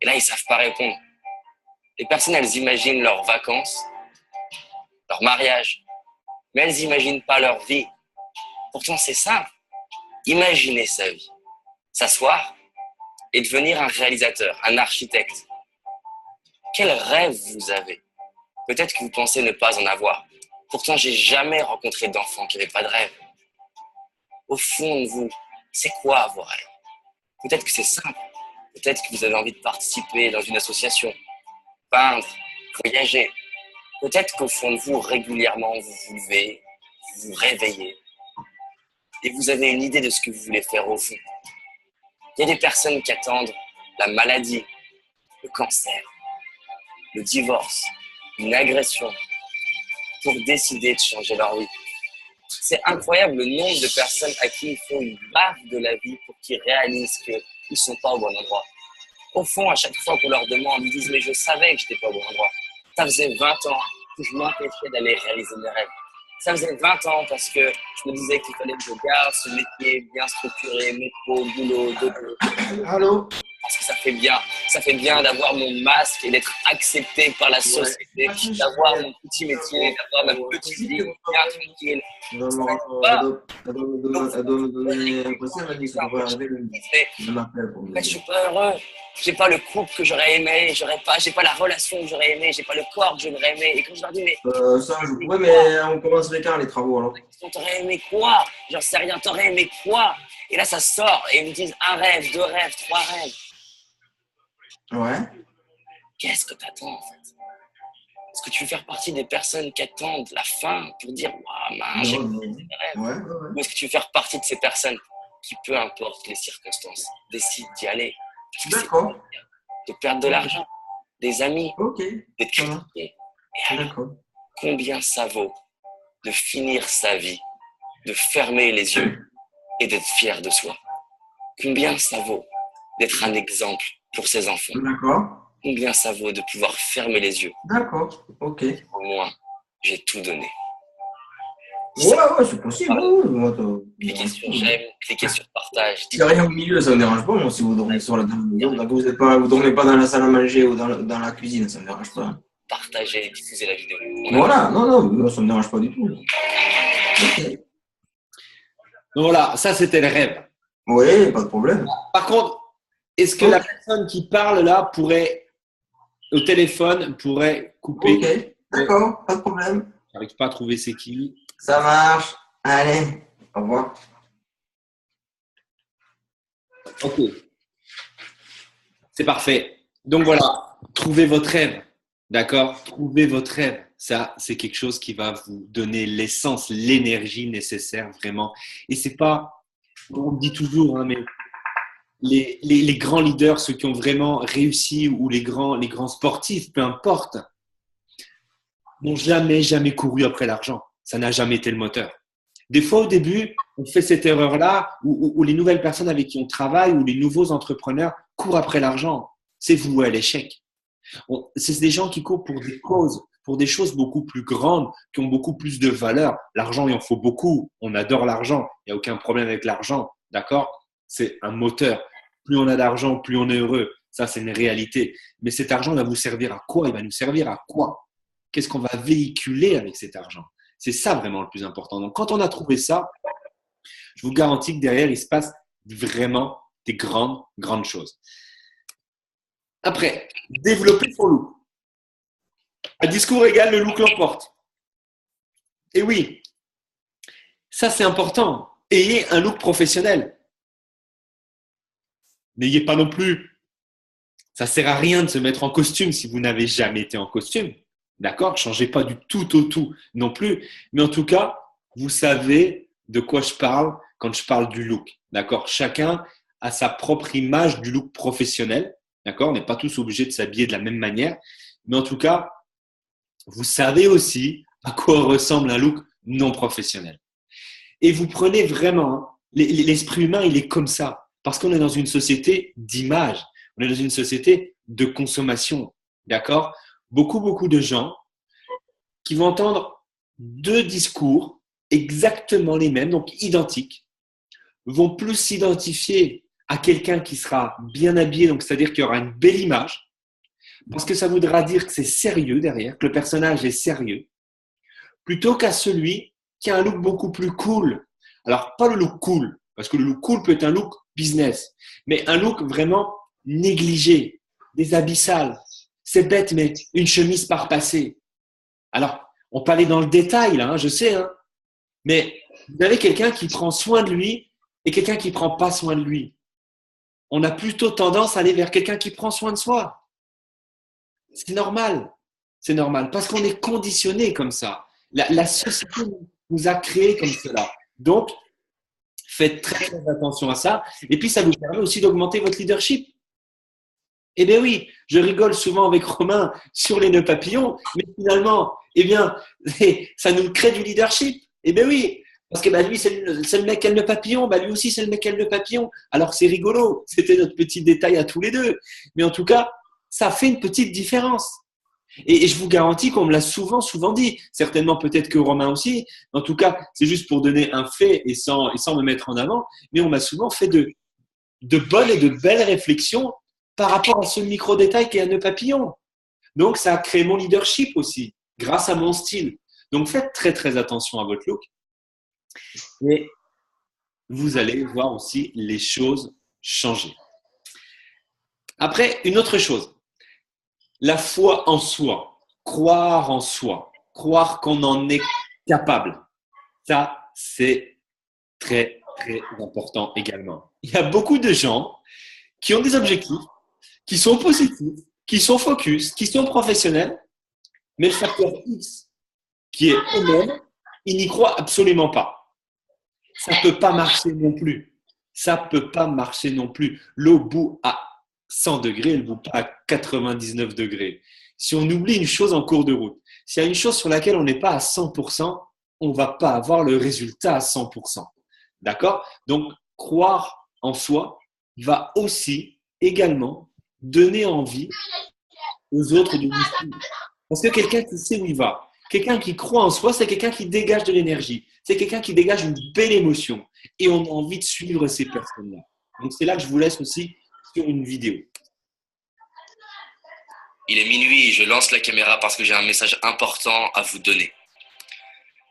S4: Et là, ils ne savent pas répondre. Les personnes, elles imaginent leurs vacances, leur mariage, mais elles n'imaginent pas leur vie. Pourtant, c'est simple. Imaginez sa vie, s'asseoir et devenir un réalisateur, un architecte. Quel rêve vous avez? Peut-être que vous pensez ne pas en avoir. Pourtant, j'ai jamais rencontré d'enfants qui n'avaient pas de rêve. Au fond de vous, c'est quoi vos rêves? Peut-être que c'est simple. Peut-être que vous avez envie de participer dans une association, peindre, voyager. Peut-être qu'au fond de vous, régulièrement, vous vous levez, vous vous réveillez et vous avez une idée de ce que vous voulez faire au fond. Il y a des personnes qui attendent la maladie, le cancer, le divorce, une agression pour décider de changer leur vie. C'est incroyable le nombre de personnes à qui il faut une baffe de la vie pour qu'ils réalisent qu'ils ne sont pas au bon endroit. Au fond, à chaque fois qu'on leur demande, ils disent « mais je savais que je n'étais pas au bon endroit ». Ça faisait 20 ans que je m'empêchais d'aller réaliser mes rêves. Ça faisait 20 ans parce que je me disais qu'il fallait que je garde ce métier bien structuré, métro, boulot, dodo.
S5: Allô?
S4: Parce que ça fait bien Ça fait bien d'avoir mon masque et d'être accepté par la société, d'avoir mon petit métier, d'avoir ma petite vie bien tranquille.
S5: Elle doit me donner l'impression, elle m'a dit que je devrais arriver le m'appelle pour me
S4: Mais je
S5: dire.
S4: suis pas heureux. J'ai pas le couple que j'aurais aimé, j'ai pas la relation que j'aurais aimé, j'ai pas le corps que j'aurais aimé. Et quand je leur dis, mais
S5: Ça, je pourrais, mais on commence les quand les travaux alors?
S4: t'aurais aimé quoi? J'en sais rien, t'aurais aimé quoi? Et là, ça sort et ils me disent un rêve, 2 rêves, 3 rêves.
S5: Ouais.
S4: Qu'est-ce que t'attends en fait? Est-ce que tu veux faire partie des personnes qui attendent la fin pour dire, waouh, mince, j'ai
S5: Non,
S4: des
S5: non.
S4: rêves?
S5: Ouais, ouais, ouais.
S4: Ou est-ce que tu veux faire partie de ces personnes qui, peu importe les circonstances, décident d'y aller? Parce que c'est
S5: D'accord.
S4: de perdre de l'argent, des amis,
S5: Ok.
S4: d'être
S5: Ça va.
S4: critiqué. Et alors,
S5: D'accord.
S4: combien ça vaut de finir sa vie, de fermer les yeux et d'être fier de soi? Combien ça vaut d'être un exemple pour ses enfants?
S5: D'accord.
S4: Combien ça vaut de pouvoir fermer les yeux?
S5: D'accord. Ok.
S4: Au moins, j'ai tout donné.
S5: Ouais, ouais, c'est possible. Ouais, moi,
S4: Cliquez sur j'aime, cliquez sur partage.
S5: Il n'y a rien au milieu, ça ne me dérange pas. Moi, si vous dormez sur la table, vous dormez pas dans la salle à manger ou dans la cuisine, ça ne me dérange pas.
S4: Partagez, diffusez la vidéo.
S5: Voilà, non, non, moi, ça ne me dérange pas du tout. Ok.
S1: Donc voilà, ça c'était le rêve.
S5: Oui, pas de problème.
S1: Par contre, est-ce que la personne qui parle là pourrait, au téléphone, pourrait couper?
S5: Ok, d'accord, pas de problème.
S1: J'arrive pas à trouver c'est qui.
S5: Ça marche. Allez, au revoir.
S1: Ok. C'est parfait. Donc voilà, trouvez votre rêve. D'accord? Trouvez votre rêve. Ça, c'est quelque chose qui va vous donner l'essence, l'énergie nécessaire vraiment. Et c'est pas, on le dit toujours, hein, mais les grands leaders, ceux qui ont vraiment réussi ou les grands sportifs, peu importe, n'ont jamais couru après l'argent. Ça n'a jamais été le moteur. Des fois, au début, on fait cette erreur-là où les nouvelles personnes avec qui on travaille ou les nouveaux entrepreneurs courent après l'argent. C'est voué à l'échec. C'est des gens qui courent pour des causes, pour des choses beaucoup plus grandes, qui ont beaucoup plus de valeur. L'argent, il en faut beaucoup. On adore l'argent. Il n'y a aucun problème avec l'argent. D'accord? C'est un moteur. Plus on a d'argent, plus on est heureux. Ça, c'est une réalité. Mais cet argent va vous servir à quoi? Il va nous servir à quoi? Qu'est-ce qu'on va véhiculer avec cet argent? C'est ça vraiment le plus important. Donc, quand on a trouvé ça, je vous garantis que derrière, il se passe vraiment des grandes choses. Après, développer son look. Un discours égal, le look l'emporte. Et oui, ça c'est important. Ayez un look professionnel. N'ayez pas non plus. Ça ne sert à rien de se mettre en costume si vous n'avez jamais été en costume. D'accord? Changez pas du tout au tout non plus. Mais en tout cas, vous savez de quoi je parle quand je parle du look. D'accord? Chacun a sa propre image du look professionnel. D'accord? On n'est pas tous obligés de s'habiller de la même manière. Mais en tout cas, vous savez aussi à quoi ressemble un look non professionnel. Et vous prenez vraiment, l'esprit humain, il est comme ça. Parce qu'on est dans une société d'image. On est dans une société de consommation. D'accord? Beaucoup de gens qui vont entendre 2 discours exactement les mêmes, donc identiques, vont plus s'identifier à quelqu'un qui sera bien habillé, donc c'est-à-dire qu'il y aura une belle image, parce que ça voudra dire que c'est sérieux derrière, que le personnage est sérieux, plutôt qu'à celui qui a un look beaucoup plus cool. Alors, pas le look cool, parce que le look cool peut être un look business, mais un look vraiment négligé, des habits sales. C'est bête, mais une chemise par passé. Alors, on peut aller dans le détail, là, hein, je sais, hein, mais vous avez quelqu'un qui prend soin de lui et quelqu'un qui ne prend pas soin de lui. On a plutôt tendance à aller vers quelqu'un qui prend soin de soi. C'est normal. C'est normal parce qu'on est conditionné comme ça. La société nous a créés comme cela. Donc, faites très attention à ça. Et puis, ça vous permet aussi d'augmenter votre leadership. Eh bien oui, je rigole souvent avec Romain sur les nœuds papillons, mais finalement, eh bien, ça nous crée du leadership. Eh bien oui, parce que lui, c'est le mec qui a le nœud papillon, lui aussi, c'est le mec qui a le nœud papillon. Alors, c'est rigolo. C'était notre petit détail à tous les deux. Mais en tout cas, ça fait une petite différence. Et je vous garantis qu'on me l'a souvent dit. Certainement, peut-être que Romain aussi. En tout cas, c'est juste pour donner un fait et sans me mettre en avant. Mais on m'a souvent fait de bonnes et de belles réflexions par rapport à ce micro-détail qui est un nœud papillon. Donc, ça a créé mon leadership aussi, grâce à mon style. Donc, faites très, très attention à votre look. Et vous allez voir aussi les choses changer. Après, une autre chose. La foi en soi. Croire en soi. Croire qu'on en est capable. Ça, c'est très, très important également. Il y a beaucoup de gens qui ont des objectifs, qui sont positifs, qui sont focus, qui sont professionnels, mais le facteur X, qui est eux-mêmes, ils n'y croient absolument pas. Ça ne peut pas marcher non plus. Ça ne peut pas marcher non plus. L'eau bout à 100 degrés, elle ne bout pas à 99 degrés. Si on oublie une chose en cours de route, s'il y a une chose sur laquelle on n'est pas à 100%, on ne va pas avoir le résultat à 100%. D'accord? Donc, croire en soi va aussi également donner envie aux autres de nous suivre. Parce que quelqu'un qui sait où il va, quelqu'un qui croit en soi, c'est quelqu'un qui dégage de l'énergie. C'est quelqu'un qui dégage une belle émotion. Et on a envie de suivre ces personnes-là. Donc, c'est là que je vous laisse aussi sur une vidéo.
S4: Il est minuit et je lance la caméra parce que j'ai un message important à vous donner.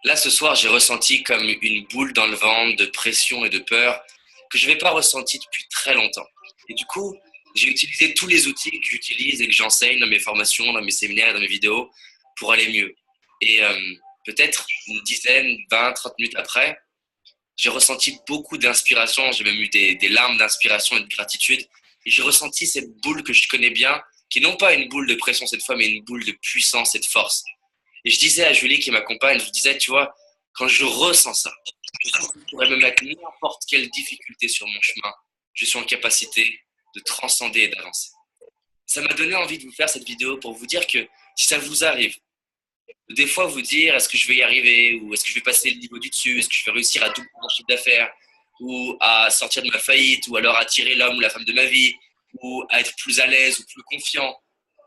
S4: Là, ce soir, j'ai ressenti comme une boule dans le ventre de pression et de peur que je n'avais pas ressenti depuis très longtemps. Et du coup, j'ai utilisé tous les outils que j'utilise et que j'enseigne dans mes formations, dans mes séminaires, dans mes vidéos pour aller mieux. Et peut-être une dizaine, 20, 30 minutes après, j'ai ressenti beaucoup d'inspiration. J'ai même eu des larmes d'inspiration et de gratitude. Et j'ai ressenti cette boule que je connais bien, qui n'est non pas une boule de pression cette fois, mais une boule de puissance et de force. Et je disais à Julie qui m'accompagne, je disais, tu vois, quand je ressens ça, je sens que je pourrais me mettre n'importe quelle difficulté sur mon chemin. Je suis en capacité de transcender et d'avancer. Ça m'a donné envie de vous faire cette vidéo pour vous dire que si ça vous arrive, des fois vous dire est-ce que je vais y arriver ou est-ce que je vais passer le niveau du dessus, est-ce que je vais réussir à doubler mon chiffre d'affaires ou à sortir de ma faillite ou alors à attirer l'homme ou la femme de ma vie ou à être plus à l'aise ou plus confiant.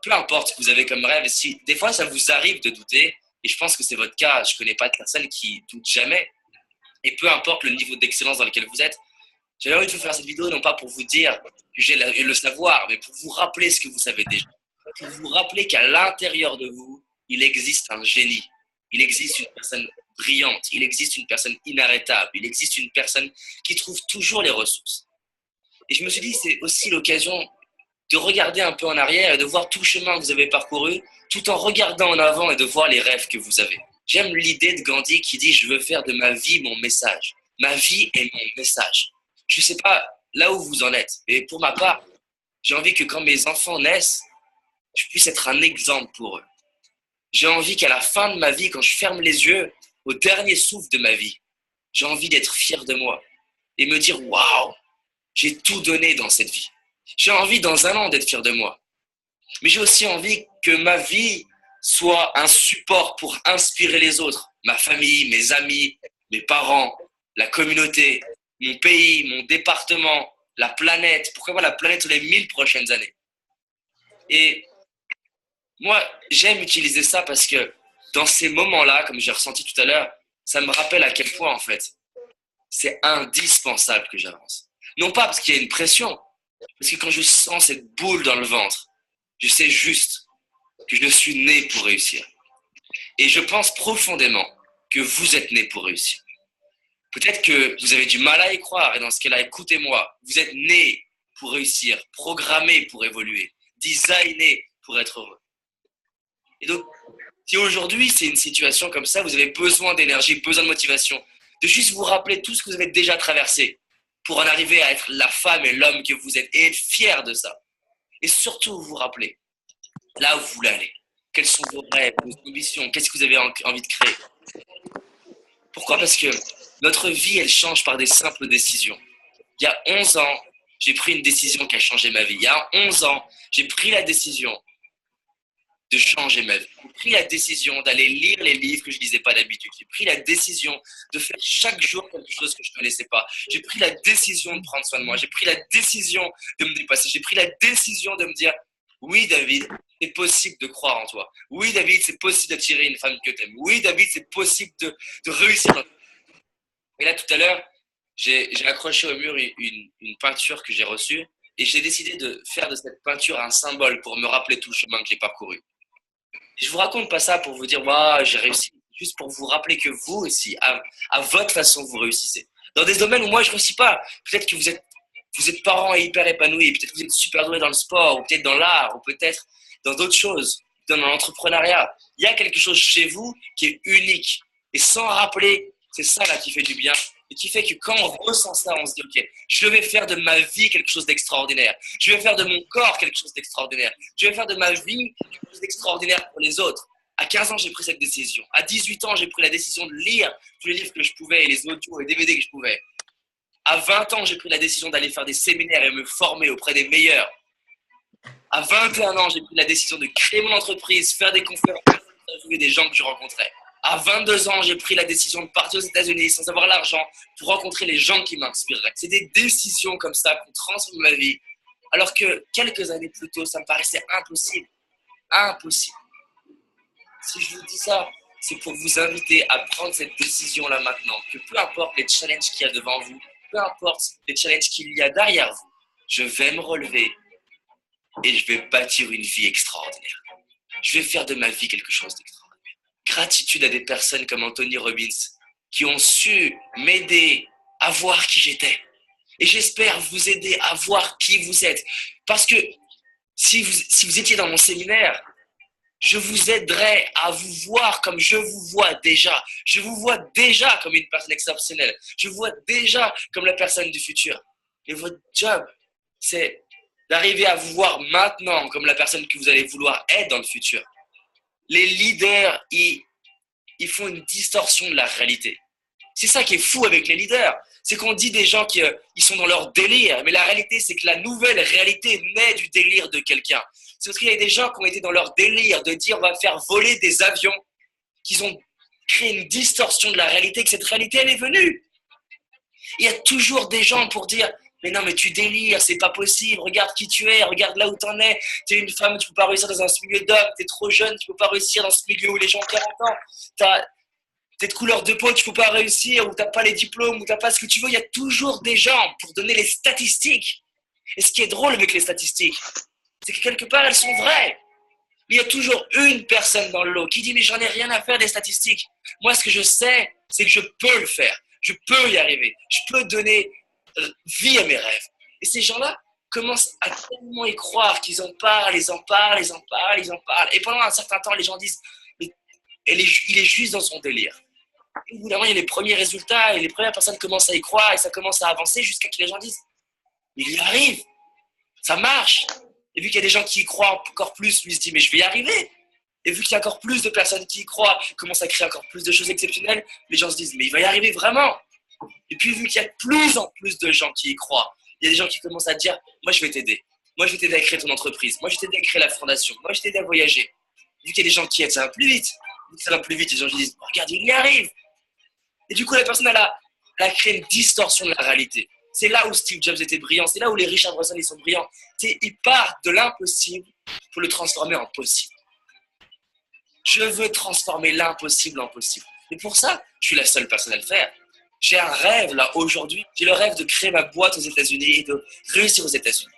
S4: Peu importe ce que vous avez comme rêve, si des fois ça vous arrive de douter, et je pense que c'est votre cas, je ne connais pas de personne qui doute jamais, et peu importe le niveau d'excellence dans lequel vous êtes, j'avais envie de vous faire cette vidéo non pas pour vous dire que j'ai le savoir, mais pour vous rappeler ce que vous savez déjà, pour vous rappeler qu'à l'intérieur de vous, il existe un génie, il existe une personne brillante, il existe une personne inarrêtable, il existe une personne qui trouve toujours les ressources. Et je me suis dit, c'est aussi l'occasion de regarder un peu en arrière et de voir tout le chemin que vous avez parcouru, tout en regardant en avant et de voir les rêves que vous avez. J'aime l'idée de Gandhi qui dit « Je veux faire de ma vie mon message. Ma vie est mon message. » Je ne sais pas là où vous en êtes, mais pour ma part, j'ai envie que quand mes enfants naissent, je puisse être un exemple pour eux. J'ai envie qu'à la fin de ma vie, quand je ferme les yeux, au dernier souffle de ma vie, j'ai envie d'être fier de moi et me dire « Waouh, j'ai tout donné dans cette vie. » J'ai envie dans un an d'être fier de moi. Mais j'ai aussi envie que ma vie soit un support pour inspirer les autres. Ma famille, mes amis, mes parents, la communauté, mon pays, mon département, la planète. Pourquoi pas la planète sur les 1000 prochaines années. Et moi, j'aime utiliser ça parce que dans ces moments-là, comme j'ai ressenti tout à l'heure, ça me rappelle à quel point, en fait, c'est indispensable que j'avance. Non pas parce qu'il y a une pression, parce que quand je sens cette boule dans le ventre, je sais juste que je suis né pour réussir. Et je pense profondément que vous êtes né pour réussir. Peut-être que vous avez du mal à y croire, et dans ce cas-là, écoutez-moi, vous êtes né pour réussir, programmé pour évoluer, designé pour être heureux. Et donc, si aujourd'hui c'est une situation comme ça, vous avez besoin d'énergie, besoin de motivation, de juste vous rappeler tout ce que vous avez déjà traversé pour en arriver à être la femme et l'homme que vous êtes et être fier de ça. Et surtout vous rappeler là où vous voulez aller. Quels sont vos rêves, vos ambitions, qu'est-ce que vous avez envie de créer. Pourquoi? Parce que notre vie, elle change par des simples décisions. Il y a 11 ans, j'ai pris une décision qui a changé ma vie. Il y a 11 ans, j'ai pris la décision de changer ma vie. J'ai pris la décision d'aller lire les livres que je ne lisais pas d'habitude. J'ai pris la décision de faire chaque jour quelque chose que je ne connaissais pas. J'ai pris la décision de prendre soin de moi. J'ai pris la décision de me dépasser. J'ai pris la décision de me dire « Oui, David, c'est possible de croire en toi. Oui, David, c'est possible d'attirer une femme que tu aimes. Oui, David, c'est possible de réussir. » Et là, tout à l'heure, j'ai accroché au mur une peinture que j'ai reçue Et j'ai décidé de faire de cette peinture un symbole pour me rappeler tout le chemin que j'ai parcouru. Et je vous raconte pas ça pour vous dire, waouh, j'ai réussi. Juste pour vous rappeler que vous aussi, à votre façon, vous réussissez. Dans des domaines où moi, je ne réussis pas. Peut-être que vous êtes parents et hyper épanouis. Peut-être que vous êtes super doués dans le sport, ou peut-être dans l'art, ou peut-être dans d'autres choses, dans l'entrepreneuriat. Il y a quelque chose chez vous qui est unique. Et sans rappeler, c'est ça là qui fait du bien. Et qui fait que quand on ressent ça, on se dit, ok, je vais faire de ma vie quelque chose d'extraordinaire. Je vais faire de mon corps quelque chose d'extraordinaire. Je vais faire de ma vie quelque chose d'extraordinaire pour les autres. À 15 ans, j'ai pris cette décision. À 18 ans, j'ai pris la décision de lire tous les livres que je pouvais et les audios et DVD que je pouvais. À 20 ans, j'ai pris la décision d'aller faire des séminaires et me former auprès des meilleurs. À 21 ans, j'ai pris la décision de créer mon entreprise, faire des conférences, interviewer des gens que je rencontrais. À 22 ans, j'ai pris la décision de partir aux États-Unis sans avoir l'argent pour rencontrer les gens qui m'inspireraient. C'est des décisions comme ça qui ont transformé ma vie. Alors que quelques années plus tôt, ça me paraissait impossible. Impossible. Si je vous dis ça, c'est pour vous inviter à prendre cette décision-là maintenant. Que peu importe les challenges qu'il y a devant vous, peu importe les challenges qu'il y a derrière vous, je vais me relever et je vais bâtir une vie extraordinaire. Je vais faire de ma vie quelque chose d'extraordinaire. Gratitude à des personnes comme Anthony Robbins qui ont su m'aider à voir qui j'étais. Et j'espère vous aider à voir qui vous êtes. Parce que si vous étiez dans mon séminaire, je vous aiderai à vous voir comme je vous vois déjà. Je vous vois déjà comme une personne exceptionnelle. Je vous vois déjà comme la personne du futur. Et votre job, c'est d'arriver à vous voir maintenant comme la personne que vous allez vouloir être dans le futur. Les leaders, ils font une distorsion de la réalité. C'est ça qui est fou avec les leaders. C'est qu'on dit des gens qu'ils sont dans leur délire. Mais la réalité, c'est que la nouvelle réalité naît du délire de quelqu'un. C'est parce qu'il y a des gens qui ont été dans leur délire de dire on va faire voler des avions, qu'ils ont créé une distorsion de la réalité, que cette réalité, elle est venue. Il y a toujours des gens pour dire mais non, mais tu délires, c'est pas possible, regarde qui tu es, regarde là où t'en es. Tu es une femme, tu peux pas réussir dans un milieu d'hommes, tu es trop jeune, tu peux pas réussir dans ce milieu où les gens ont 40 ans. T'es de couleur de peau, tu peux pas réussir, ou t'as pas les diplômes, ou t'as pas ce que tu veux. Il y a toujours des gens pour donner les statistiques. Et ce qui est drôle avec les statistiques, c'est que quelque part, elles sont vraies. Mais il y a toujours une personne dans le lot qui dit mais j'en ai rien à faire des statistiques. Moi, ce que je sais, c'est que je peux le faire. Je peux y arriver. Je peux donner vie à mes rêves. Et ces gens-là commencent à tellement y croire qu'ils en parlent, ils en parlent, ils en parlent, ils en parlent. Et pendant un certain temps, les gens disent mais il est juste dans son délire. Et au bout d'un moment, il y a les premiers résultats et les premières personnes commencent à y croire et ça commence à avancer jusqu'à ce que les gens disent il y arrive, ça marche. Et vu qu'il y a des gens qui y croient encore plus, lui se dit mais je vais y arriver. Et vu qu'il y a encore plus de personnes qui y croient, commencent à créer encore plus de choses exceptionnelles, les gens se disent mais il va y arriver vraiment. Et puis vu qu'il y a de plus en plus de gens qui y croient, il y a des gens qui commencent à dire moi je vais t'aider. Moi je vais t'aider à créer ton entreprise. Moi je vais t'aider à créer la fondation. Moi je vais t'aider à voyager. Vu qu'il y a des gens qui aident, ça va plus vite. Vu que ça va plus vite, les gens qui disent regarde, il y arrive. Et du coup la personne elle a créé une distorsion de la réalité. C'est là où Steve Jobs était brillant, c'est là où les Richard Branson ils sont brillants. Ils partent de l'impossible pour le transformer en possible. Je veux transformer l'impossible en possible. Et pour ça, je suis la seule personne à le faire. J'ai un rêve là aujourd'hui. J'ai le rêve de créer ma boîte aux États-Unis et de réussir aux États-Unis.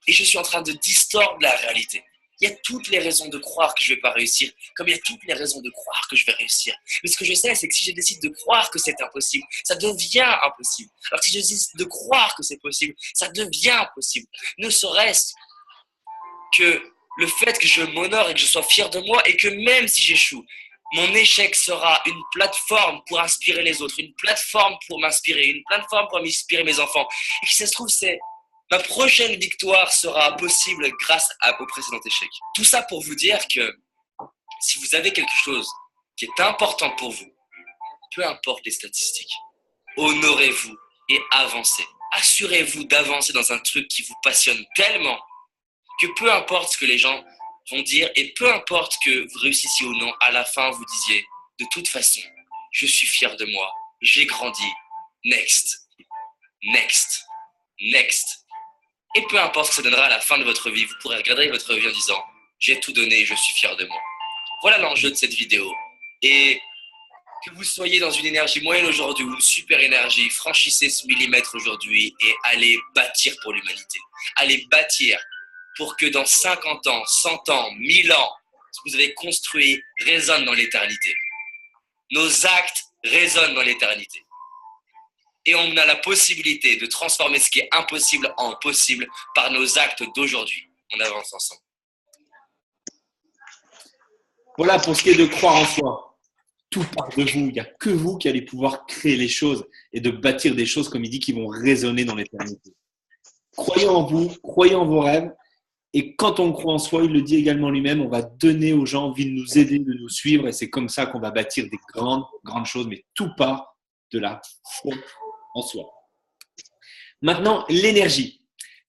S4: Et je suis en train de distordre la réalité. Il y a toutes les raisons de croire que je ne vais pas réussir, comme il y a toutes les raisons de croire que je vais réussir. Mais ce que je sais, c'est que si je décide de croire que c'est impossible, ça devient impossible. Alors que si je décide de croire que c'est possible, ça devient possible. Ne serait-ce que le fait que je m'honore et que je sois fier de moi et que même si j'échoue, mon échec sera une plateforme pour inspirer les autres, une plateforme pour m'inspirer, une plateforme pour m'inspirer mes enfants. Et si ça se trouve, ma prochaine victoire sera possible grâce au précédent échec. Tout ça pour vous dire que si vous avez quelque chose qui est important pour vous, peu importe les statistiques, honorez-vous et avancez. Assurez-vous d'avancer dans un truc qui vous passionne tellement que peu importe ce que les gens vont dire et peu importe que vous réussissiez ou non, à la fin vous disiez de toute façon, je suis fier de moi, j'ai grandi, next, next, next. Et peu importe ce que ça donnera à la fin de votre vie, vous pourrez regarder votre vie en disant j'ai tout donné et je suis fier de moi. Voilà l'enjeu de cette vidéo. Et Que vous soyez dans une énergie moyenne aujourd'hui ou une super énergie, franchissez ce millimètre aujourd'hui et allez bâtir pour l'humanité. Allez bâtir pour que dans 50 ans, 100 ans, 1000 ans, ce que vous avez construit résonne dans l'éternité. Nos actes résonnent dans l'éternité. Et on a la possibilité de transformer ce qui est impossible en possible par nos actes d'aujourd'hui. On avance ensemble.
S1: Voilà pour ce qui est de croire en soi. Tout part de vous. Il n'y a que vous qui allez pouvoir créer les choses et de bâtir des choses, comme il dit, qui vont résonner dans l'éternité. Croyez en vous, croyez en vos rêves. Et quand on croit en soi, il le dit également lui-même, on va donner aux gens envie de nous aider, de nous suivre. Et c'est comme ça qu'on va bâtir des grandes choses. Mais tout part de la foi en soi. Maintenant, l'énergie.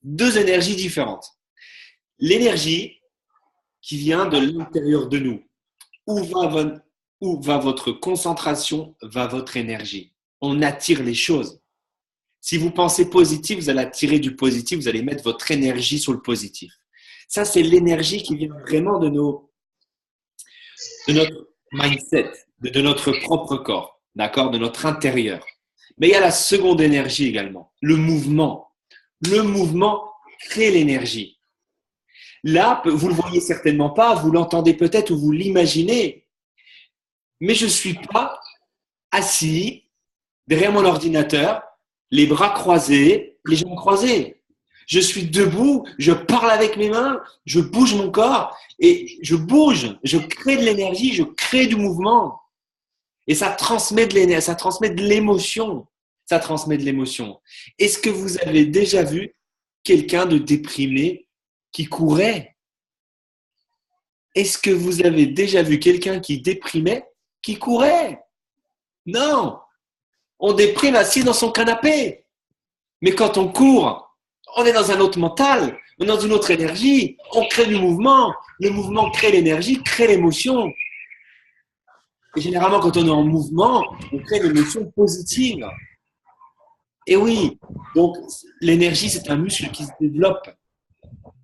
S1: Deux énergies différentes. L'énergie qui vient de l'intérieur de nous. Où va votre concentration, va votre énergie. On attire les choses. Si vous pensez positif, vous allez attirer du positif, vous allez mettre votre énergie sur le positif. Ça, c'est l'énergie qui vient vraiment de notre mindset, de notre propre corps, d'accord, de notre intérieur. Mais il y a la seconde énergie également, le mouvement. Le mouvement crée l'énergie. Là, vous ne le voyez certainement pas, vous l'entendez peut-être ou vous l'imaginez. Mais je ne suis pas assis derrière mon ordinateur, les bras croisés, les jambes croisées. Je suis debout, je parle avec mes mains, je bouge mon corps et je bouge, je crée de l'énergie, je crée du mouvement. Et ça transmet de l'énergie, ça transmet de l'émotion. Ça transmet de l'émotion. Est-ce que vous avez déjà vu quelqu'un de déprimé qui courait? Est-ce que vous avez déjà vu quelqu'un qui déprimait qui courait? Non, on déprime assis dans son canapé. Mais quand on court, on est dans un autre mental, on est dans une autre énergie, on crée du mouvement. Le mouvement crée l'énergie, crée l'émotion. Et généralement, quand on est en mouvement, on crée une émotion positive. Et oui, donc l'énergie, c'est un muscle qui se développe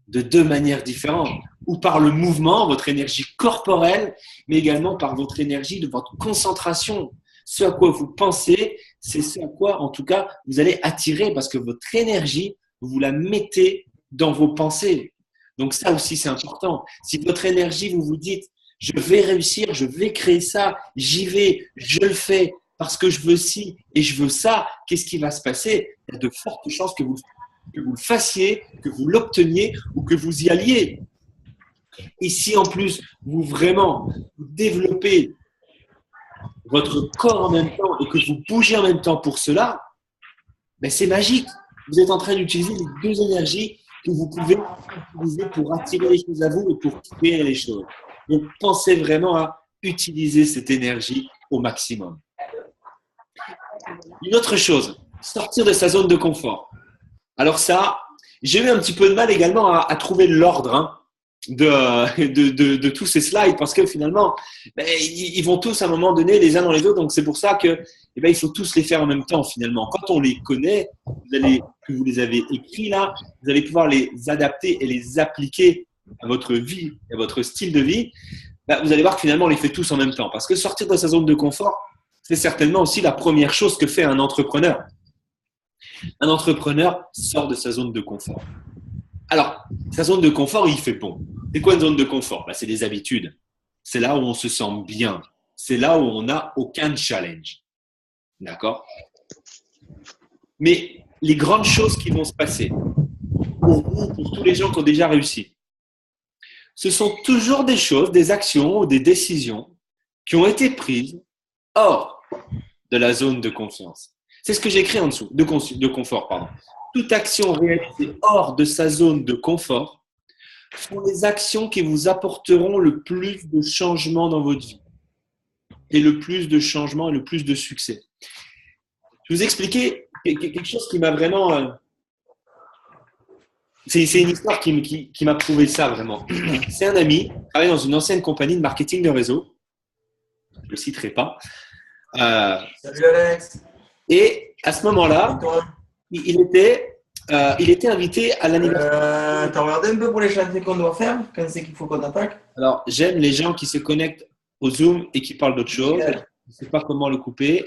S1: de deux manières différentes. Ou par le mouvement, votre énergie corporelle, mais également par votre énergie de votre concentration. Ce à quoi vous pensez, c'est ce à quoi, en tout cas, vous allez attirer parce que votre énergie, vous la mettez dans vos pensées. Donc ça aussi, c'est important. Si votre énergie, vous vous dites, je vais réussir, je vais créer ça, j'y vais, je le fais parce que je veux ci et je veux ça, qu'est-ce qui va se passer? Il y a de fortes chances que vous le fassiez, que vous l'obteniez ou que vous y alliez. Et si en plus, vous développez votre corps en même temps et que vous bougez en même temps pour cela, ben c'est magique. Vous êtes en train d'utiliser les deux énergies que vous pouvez utiliser pour attirer les choses à vous et pour créer les choses. Donc, pensez vraiment à utiliser cette énergie au maximum. Une autre chose, sortir de sa zone de confort. Alors ça, j'ai eu un petit peu de mal également à trouver l'ordre de tous ces slides parce que finalement, ils vont tous à un moment donné les uns dans les autres. Donc, c'est pour ça que il faut tous les faire en même temps finalement. Quand on les connaît, que vous les avez écrits là, vous allez pouvoir les adapter et les appliquer à votre vie, à votre style de vie. Vous allez voir que finalement, on les fait tous en même temps. Parce que sortir de sa zone de confort, c'est certainement aussi la première chose que fait un entrepreneur. Un entrepreneur sort de sa zone de confort. Alors, sa zone de confort, il fait bon. C'est quoi une zone de confort? C'est des habitudes. C'est là où on se sent bien. C'est là où on n'a aucun challenge. D'accord? Mais les grandes choses qui vont se passer, pour vous, pour tous les gens qui ont déjà réussi, ce sont toujours des choses, des actions ou des décisions qui ont été prises hors de la zone de confiance. C'est ce que j'ai écrit en dessous, de confort, pardon. Toute action réalisée hors de sa zone de confort sont les actions qui vous apporteront le plus de changements dans votre vie et le plus de changements et le plus de succès. Je vais vous expliquer quelque chose qui m'a vraiment… C'est une histoire qui m'a prouvé ça vraiment. C'est un ami qui travaille dans une ancienne compagnie de marketing de réseau. Je ne le citerai pas.
S5: Salut Alex.
S1: Et à ce moment-là, il était invité à l'anniversaire.
S5: T'as regardé un peu pour les chantiers qu'on doit faire quand c'est qu'il faut qu'on attaque?
S1: Alors, j'aime les gens qui se connectent au Zoom et qui parlent d'autre chose. ne sais pas comment le couper.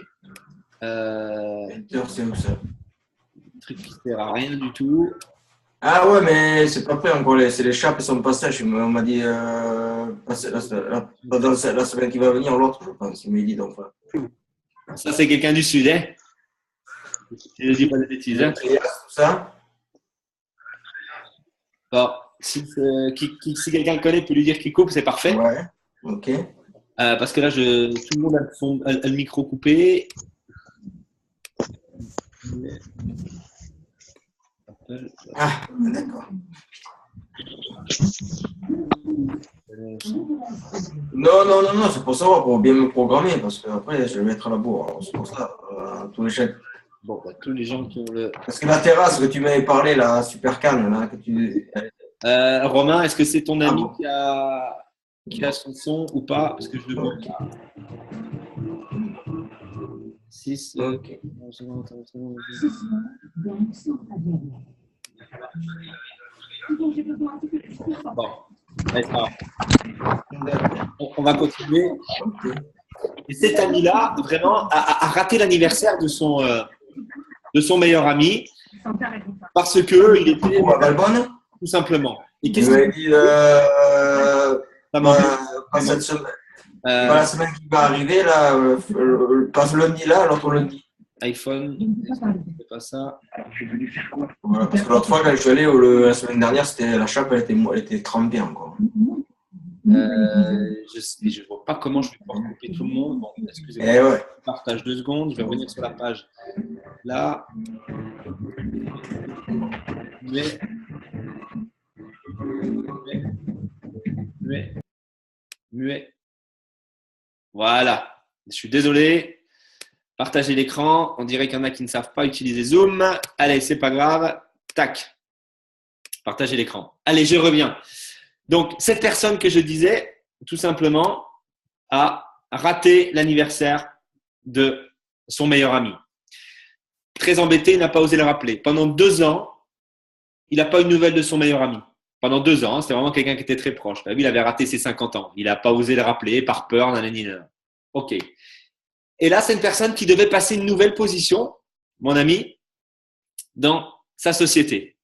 S5: Enter, c'est où ça?
S1: Un truc qui ne sert à rien du tout.
S5: Ah ouais, mais c'est pas prêt encore. C'est les chapes, elles sont pas sèches. On m'a dit la semaine qui va venir, l'autre, je pense. Il m'a dit donc.
S1: Ça, c'est quelqu'un du Sud, hein? Je ne dis pas de bêtises. Hein?
S5: Tout ça.
S1: Bon, si quelqu'un le connaît peut lui dire qu'il coupe, c'est parfait.
S5: Ouais, ok.
S1: Parce que là, tout le monde a le micro coupé.
S5: Ah, d'accord. Non, c'est pour savoir, pour bien me programmer, parce qu'après, je vais mettre à la bourre. Alors, c'est pour ça, tous les chèques.
S1: Bon, tous les gens qui ont le.
S5: Parce que la terrasse que tu m'avais parlé, la super canne, là, que tu.
S1: Romain, est-ce que c'est ton ami
S5: bon.
S1: qui a son son ou pas? Parce que je le vois. 6.
S5: Ok.
S1: Bon, on va continuer. Et cet ami-là, vraiment, a raté l'anniversaire de son meilleur ami parce que il était
S5: Valbonne,
S1: tout simplement. Et qu'est-ce
S5: qu'il dit pas cette semaine. Pas la semaine qui va arriver, là, pas ce lundi là, l'autre lundi.
S1: iPhone, c'est pas ça.
S5: Voilà, parce que l'autre fois, quand je suis allé la semaine dernière, la chape, elle était trempée encore.
S1: Je ne vois pas comment je vais pouvoir couper tout le monde. Bon, excusez-moi.
S5: Ouais.
S1: Je partage 2 secondes. Je vais revenir sur la page. Là. Muet. Voilà. Je suis désolé. Partager l'écran. On dirait qu'il y en a qui ne savent pas utiliser Zoom. Allez, c'est pas grave. Tac. Partager l'écran. Allez, je reviens. Donc, cette personne que je disais, tout simplement, a raté l'anniversaire de son meilleur ami. Très embêté, il n'a pas osé le rappeler. Pendant 2 ans, il n'a pas eu de nouvelles de son meilleur ami. Pendant 2 ans, c'était vraiment quelqu'un qui était très proche. Lui, il avait raté ses 50 ans. Il n'a pas osé le rappeler par peur. Nanana. OK. Et là, c'est une personne qui devait passer une nouvelle position, mon ami, dans sa société.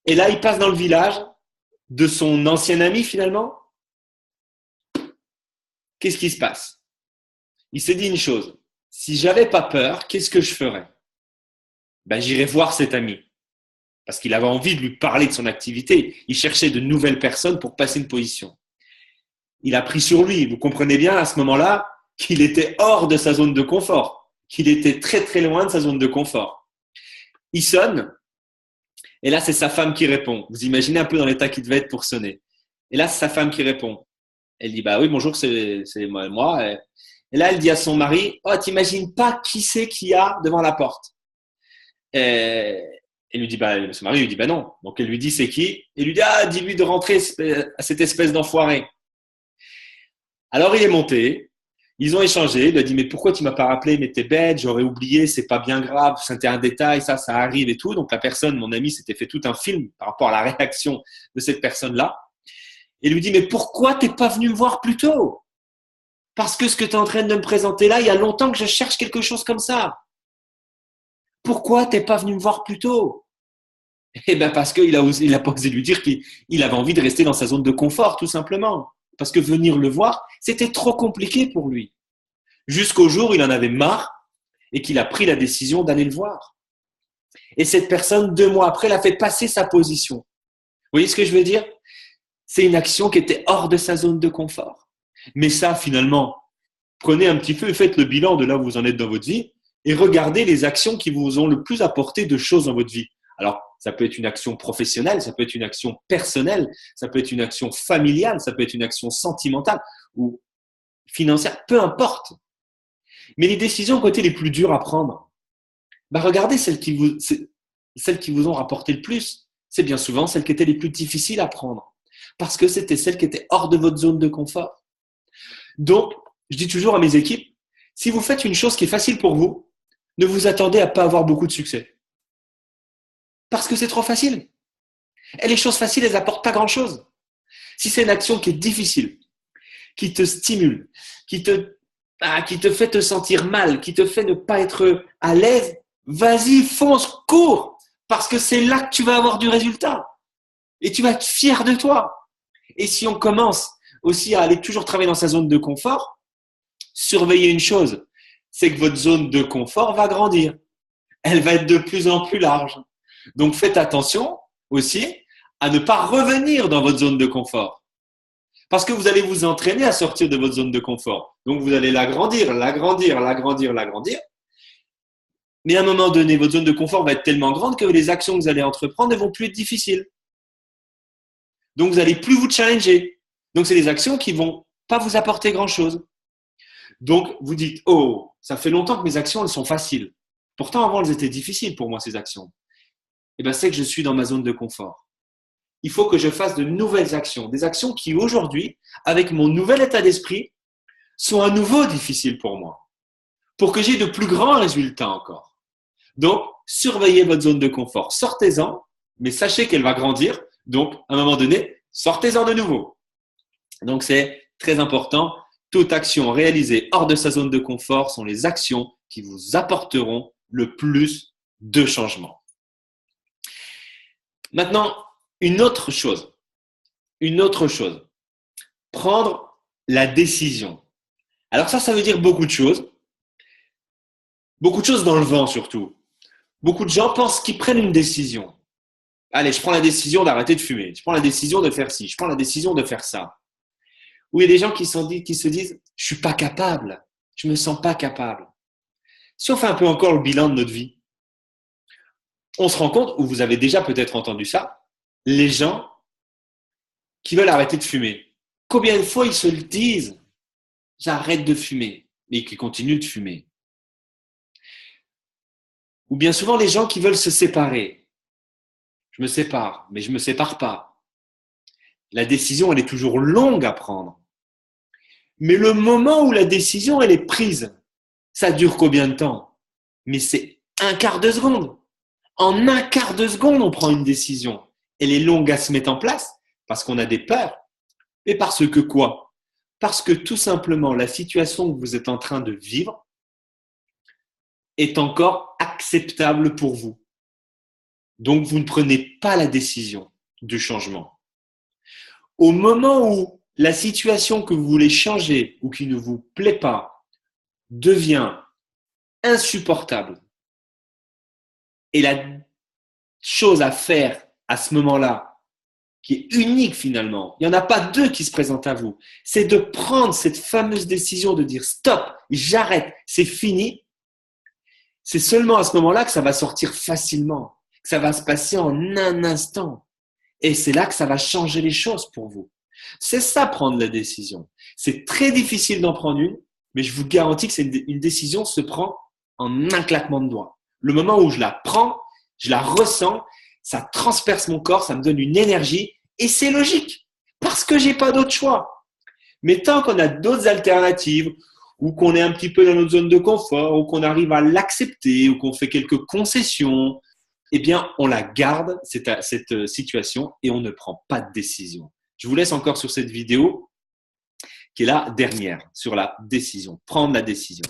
S1: Et là, il passe dans le village de son ancien ami, finalement. Qu'est-ce qui se passe? Il s'est dit une chose. Si j'avais pas peur, qu'est-ce que je ferais? J'irais voir cet ami. Parce qu'il avait envie de lui parler de son activité. Il cherchait de nouvelles personnes pour passer une position. Il a pris sur lui. Vous comprenez bien à ce moment-là qu'il était hors de sa zone de confort. Qu'il était très très loin de sa zone de confort. Il sonne. Et là, c'est sa femme qui répond. Vous imaginez un peu dans l'état qu'il devait être pour sonner. Et là, c'est sa femme qui répond. Elle dit, oui, bonjour, c'est moi. Et là, elle dit à son mari, oh, t'imagines pas qui c'est qu'il y a devant la porte. Et lui dit, son mari lui dit, non. Donc, elle lui dit, c'est qui? Et il lui dit, dis-lui de rentrer à cette espèce d'enfoiré. Alors, il est monté. Ils ont échangé. Il lui a dit, mais pourquoi tu m'as pas rappelé? Mais t'es bête, j'aurais oublié, c'est pas bien grave, c'était un détail, ça arrive et tout. Donc, la personne, mon ami, s'était fait tout un film par rapport à la réaction de cette personne-là. Et lui dit, mais pourquoi t'es pas venu me voir plus tôt? Parce que ce que tu es en train de me présenter là, il y a longtemps que je cherche quelque chose comme ça. Pourquoi t'es pas venu me voir plus tôt? Parce qu'il a pas osé lui dire qu'il avait envie de rester dans sa zone de confort, tout simplement. Parce que venir le voir, c'était trop compliqué pour lui. Jusqu'au jour où il en avait marre et qu'il a pris la décision d'aller le voir. Et cette personne, 2 mois après, l'a fait passer sa position. Vous voyez ce que je veux dire? C'est une action qui était hors de sa zone de confort. Mais ça, finalement, prenez un petit peu et faites le bilan de là où vous en êtes dans votre vie et regardez les actions qui vous ont le plus apporté de choses dans votre vie. Alors, ça peut être une action professionnelle, ça peut être une action personnelle, ça peut être une action familiale, ça peut être une action sentimentale ou financière, peu importe. Mais les décisions qui ont été les plus dures à prendre, regardez celles qui vous ont rapporté le plus. C'est bien souvent celles qui étaient les plus difficiles à prendre. Parce que c'était celles qui étaient hors de votre zone de confort. Donc, je dis toujours à mes équipes, si vous faites une chose qui est facile pour vous, ne vous attendez à pas avoir beaucoup de succès. Parce que c'est trop facile. Et les choses faciles, elles apportent pas grand-chose. Si c'est une action qui est difficile, qui te stimule, qui te qui te fait te sentir mal, qui te fait ne pas être à l'aise, vas-y, fonce, cours, parce que c'est là que tu vas avoir du résultat. Et tu vas être fier de toi. Et si on commence aussi à aller toujours travailler dans sa zone de confort, surveillez une chose, c'est que votre zone de confort va grandir. Elle va être de plus en plus large. Donc faites attention aussi à ne pas revenir dans votre zone de confort. Parce que vous allez vous entraîner à sortir de votre zone de confort. Donc vous allez l'agrandir, l'agrandir, l'agrandir, l'agrandir. Mais à un moment donné, votre zone de confort va être tellement grande que les actions que vous allez entreprendre ne vont plus être difficiles. Donc vous n'allez plus vous challenger. Donc c'est des actions qui ne vont pas vous apporter grand-chose. Donc vous dites, oh, ça fait longtemps que mes actions elles sont faciles. Pourtant avant elles étaient difficiles pour moi ces actions. Eh bien c'est que je suis dans ma zone de confort. Il faut que je fasse de nouvelles actions, des actions qui aujourd'hui, avec mon nouvel état d'esprit, sont à nouveau difficiles pour moi, pour que j'ai de plus grands résultats encore. Donc, surveillez votre zone de confort, sortez-en, mais sachez qu'elle va grandir, donc à un moment donné, sortez-en de nouveau. Donc c'est très important, toute action réalisée hors de sa zone de confort sont les actions qui vous apporteront le plus de changements. Maintenant, une autre chose, prendre la décision. Alors ça veut dire beaucoup de choses dans le vent surtout. Beaucoup de gens pensent qu'ils prennent une décision. Allez, je prends la décision d'arrêter de fumer, je prends la décision de faire ci, je prends la décision de faire ça. Ou il y a des gens qui se disent, je suis pas capable, je me sens pas capable. Si on fait un peu encore le bilan de notre vie, on se rend compte, ou vous avez déjà peut-être entendu ça, les gens qui veulent arrêter de fumer. Combien de fois ils se le disent, j'arrête de fumer, mais qui continuent de fumer. Ou bien souvent les gens qui veulent se séparer. Je me sépare, mais je me sépare pas. La décision, elle est toujours longue à prendre. Mais le moment où la décision, elle est prise, ça dure combien de temps? Mais c'est un quart de seconde. En un quart de seconde, on prend une décision. Elle est longue à se mettre en place parce qu'on a des peurs. Mais parce que quoi? Parce que tout simplement, la situation que vous êtes en train de vivre est encore acceptable pour vous. Donc, vous ne prenez pas la décision du changement. Au moment où la situation que vous voulez changer ou qui ne vous plaît pas devient insupportable, et la chose à faire à ce moment-là, qui est unique finalement, il n'y en a pas deux qui se présentent à vous, c'est de prendre cette fameuse décision de dire stop, j'arrête, c'est fini. C'est seulement à ce moment-là que ça va sortir facilement, que ça va se passer en un instant. Et c'est là que ça va changer les choses pour vous. C'est ça, prendre la décision. C'est très difficile d'en prendre une, mais je vous garantis que une décision se prend en un claquement de doigts. Le moment où je la prends, je la ressens, ça transperce mon corps, ça me donne une énergie et c'est logique parce que j'ai pas d'autre choix. Mais tant qu'on a d'autres alternatives ou qu'on est un petit peu dans notre zone de confort ou qu'on arrive à l'accepter ou qu'on fait quelques concessions, eh bien, on la garde, cette situation, et on ne prend pas de décision. Je vous laisse encore sur cette vidéo qui est la dernière, sur la décision, prendre la décision.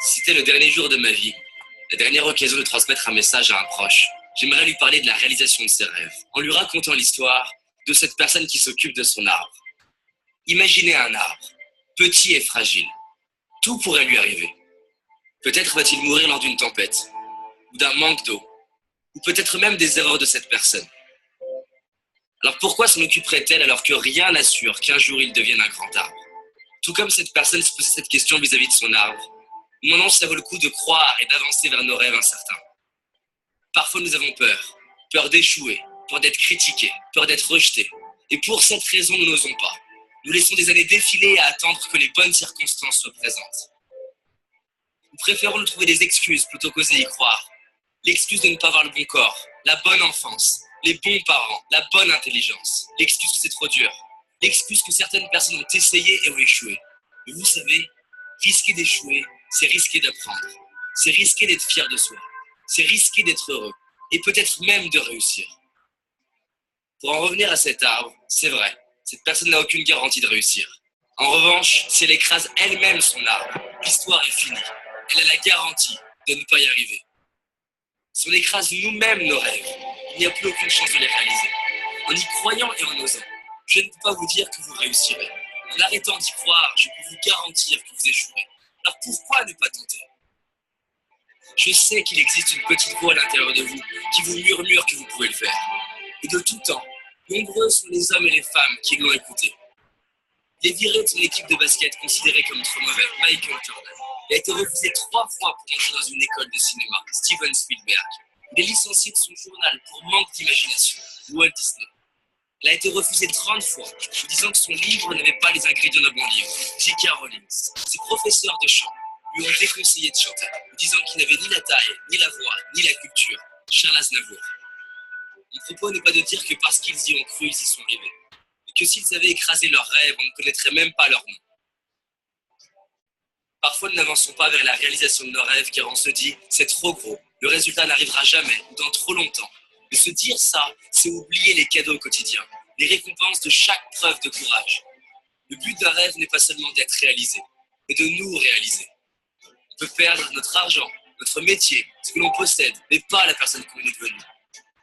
S4: C'était le dernier jour de ma vie, la dernière occasion de transmettre un message à un proche. J'aimerais lui parler de la réalisation de ses rêves, en lui racontant l'histoire de cette personne qui s'occupe de son arbre. Imaginez un arbre, petit et fragile. Tout pourrait lui arriver. Peut-être va-t-il mourir lors d'une tempête, ou d'un manque d'eau, ou peut-être même des erreurs de cette personne. Alors pourquoi s'en occuperait-elle alors que rien n'assure qu'un jour il devienne un grand arbre? Tout comme cette personne se posait cette question vis-à-vis de son arbre, nous demandons si ça vaut le coup de croire et d'avancer vers nos rêves incertains. Parfois nous avons peur d'échouer, peur d'être critiqués, peur d'être rejetés. Et pour cette raison, nous n'osons pas. Nous laissons des années défiler à attendre que les bonnes circonstances soient présentes. Nous préférons nous trouver des excuses plutôt qu'oser y croire. L'excuse de ne pas avoir le bon corps, la bonne enfance, les bons parents, la bonne intelligence. L'excuse que c'est trop dur. L'excuse que certaines personnes ont essayé et ont échoué. Mais vous savez, risquer d'échouer, c'est risquer d'apprendre. c'est risquer d'être fier de soi. C'est risquer d'être heureux et peut-être même de réussir. Pour en revenir à cet arbre, c'est vrai, cette personne n'a aucune garantie de réussir. En revanche, si elle écrase elle-même son arbre, l'histoire est finie. Elle a la garantie de ne pas y arriver. Si on écrase nous-mêmes nos rêves, il n'y a plus aucune chance de les réaliser. En y croyant et en osant, je ne peux pas vous dire que vous réussirez. En arrêtant d'y croire, je peux vous garantir que vous échouerez. Alors pourquoi ne pas tenter ? Je sais qu'il existe une petite voix à l'intérieur de vous qui vous murmure que vous pouvez le faire. Et de tout temps, nombreux sont les hommes et les femmes qui l'ont écouté. Il est viré de son équipe de basket considéré comme trop mauvais, Michael Jordan. Il a été refusé 3 fois pour entrer dans une école de cinéma, Steven Spielberg. Il est licencié de son journal pour manque d'imagination, Walt Disney. Il a été refusé 30 fois, en disant que son livre n'avait pas les ingrédients d'un bon livre, J.K. Rowling. Ses professeurs de chant lui ont déconseillé de chanter, en disant qu'il n'avait ni la taille, ni la voix, ni la culture. Charles Aznavour. Mon propos n'est pas de dire que parce qu'ils y ont cru, ils y sont arrivés. Mais que s'ils avaient écrasé leurs rêves, on ne connaîtrait même pas leur nom. Parfois, nous n'avançons pas vers la réalisation de nos rêves car on se dit « c'est trop gros, le résultat n'arrivera jamais ou dans trop longtemps ». Mais se dire ça, c'est oublier les cadeaux au quotidien, les récompenses de chaque preuve de courage. Le but d'un rêve n'est pas seulement d'être réalisé, mais de nous réaliser. On peut perdre notre argent, notre métier, ce que l'on possède, mais pas la personne qu'on est devenue.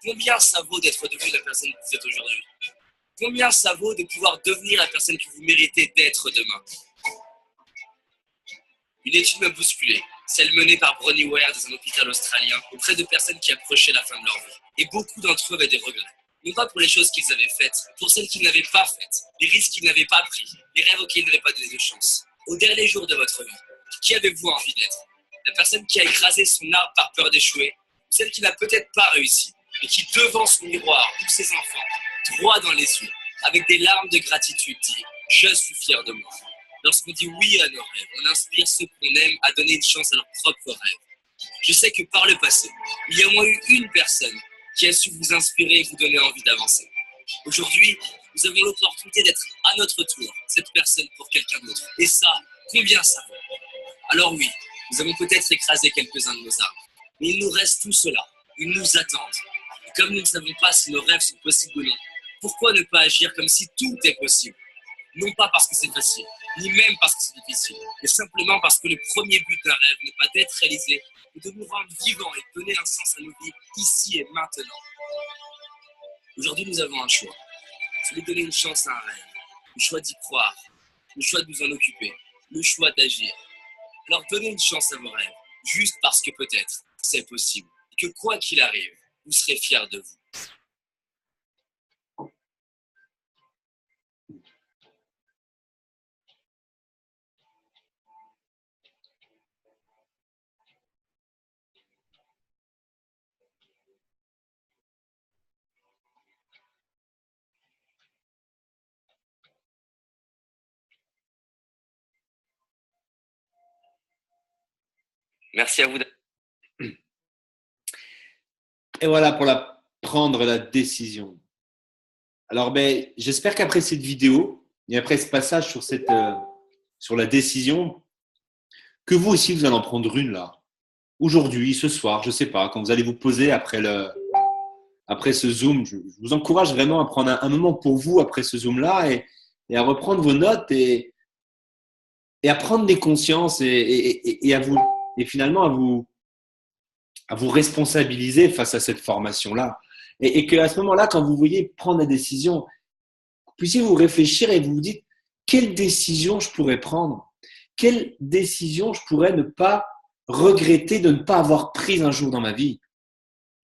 S4: Combien ça vaut d'être devenu la personne que vous êtes aujourd'hui ? Combien ça vaut de pouvoir devenir la personne que vous méritez d'être demain ? Une étude m'a bousculé, celle menée par Bronnie Ware dans un hôpital australien auprès de personnes qui approchaient la fin de leur vie. Et beaucoup d'entre eux avaient des regrets. Non pas pour les choses qu'ils avaient faites, pour celles qu'ils n'avaient pas faites, les risques qu'ils n'avaient pas pris, les rêves auxquels ils n'avaient pas donné de chance. Au dernier jour de votre vie, qui avez-vous envie d'être ? La personne qui a écrasé son arbre par peur d'échouer, ou celle qui n'a peut-être pas réussi, et qui, devant son miroir ou ses enfants, droit dans les yeux, avec des larmes de gratitude, dit « Je suis fier de moi ». Lorsqu'on dit oui à nos rêves, on inspire ceux qu'on aime à donner une chance à leurs propres rêves. Je sais que par le passé, il y a au moins eu une personne qui a su vous inspirer et vous donner envie d'avancer. Aujourd'hui, nous avons l'opportunité d'être à notre tour cette personne pour quelqu'un d'autre. Et ça, combien ça vaut ? Alors oui, nous avons peut-être écrasé quelques-uns de nos arbres, mais il nous reste tout cela. Ils nous attendent. Et comme nous ne savons pas si nos rêves sont possibles ou non, pourquoi ne pas agir comme si tout est possible ? Non pas parce que c'est facile, ni même parce que c'est difficile, mais simplement parce que le premier but d'un rêve n'est pas d'être réalisé, mais de nous rendre vivants et de donner un sens à nos vies ici et maintenant. Aujourd'hui, nous avons un choix. Celui de donner une chance à un rêve, le choix d'y croire, le choix de nous en occuper, le choix d'agir. Alors donnez une chance à vos rêves, juste parce que peut-être c'est possible, et que quoi qu'il arrive, vous serez fiers de vous. Merci à vous.
S1: Et voilà pour prendre la décision. Alors, j'espère qu'après cette vidéo et après ce passage sur la décision, que vous aussi, vous allez en prendre une là. Aujourd'hui, ce soir, je ne sais pas, quand vous allez vous poser après ce Zoom, je vous encourage vraiment à prendre un moment pour vous après ce Zoom-là et à reprendre vos notes et à prendre des consciences et à vous, et finalement à vous responsabiliser face à cette formation-là. Et qu'à ce moment-là, quand vous voyez prendre la décision, vous puissiez vous réfléchir et vous vous dites quelle décision je pourrais prendre ? Quelle décision je pourrais ne pas regretter de ne pas avoir prise un jour dans ma vie ?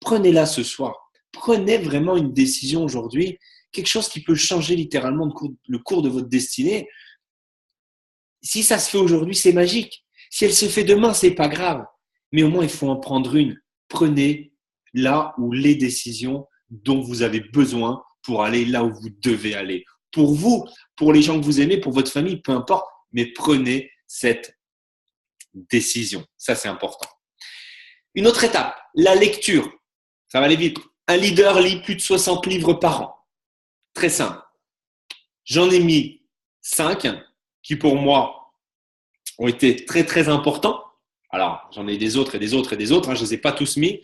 S1: Prenez-la ce soir. Prenez vraiment une décision aujourd'hui, quelque chose qui peut changer littéralement le cours de votre destinée. Si ça se fait aujourd'hui, c'est magique. Si elle se fait demain, c'est pas grave. Mais au moins, il faut en prendre une. Prenez là où les décisions dont vous avez besoin pour aller là où vous devez aller. Pour vous, pour les gens que vous aimez, pour votre famille, peu importe, mais prenez cette décision. Ça, c'est important. Une autre étape, la lecture. Ça va aller vite. Un leader lit plus de 60 livres par an. Très simple. J'en ai mis 5 qui, pour moi, ont été très, très importants Alors, j'en ai des autres et des autres et des autres. Hein, je ne les ai pas tous mis.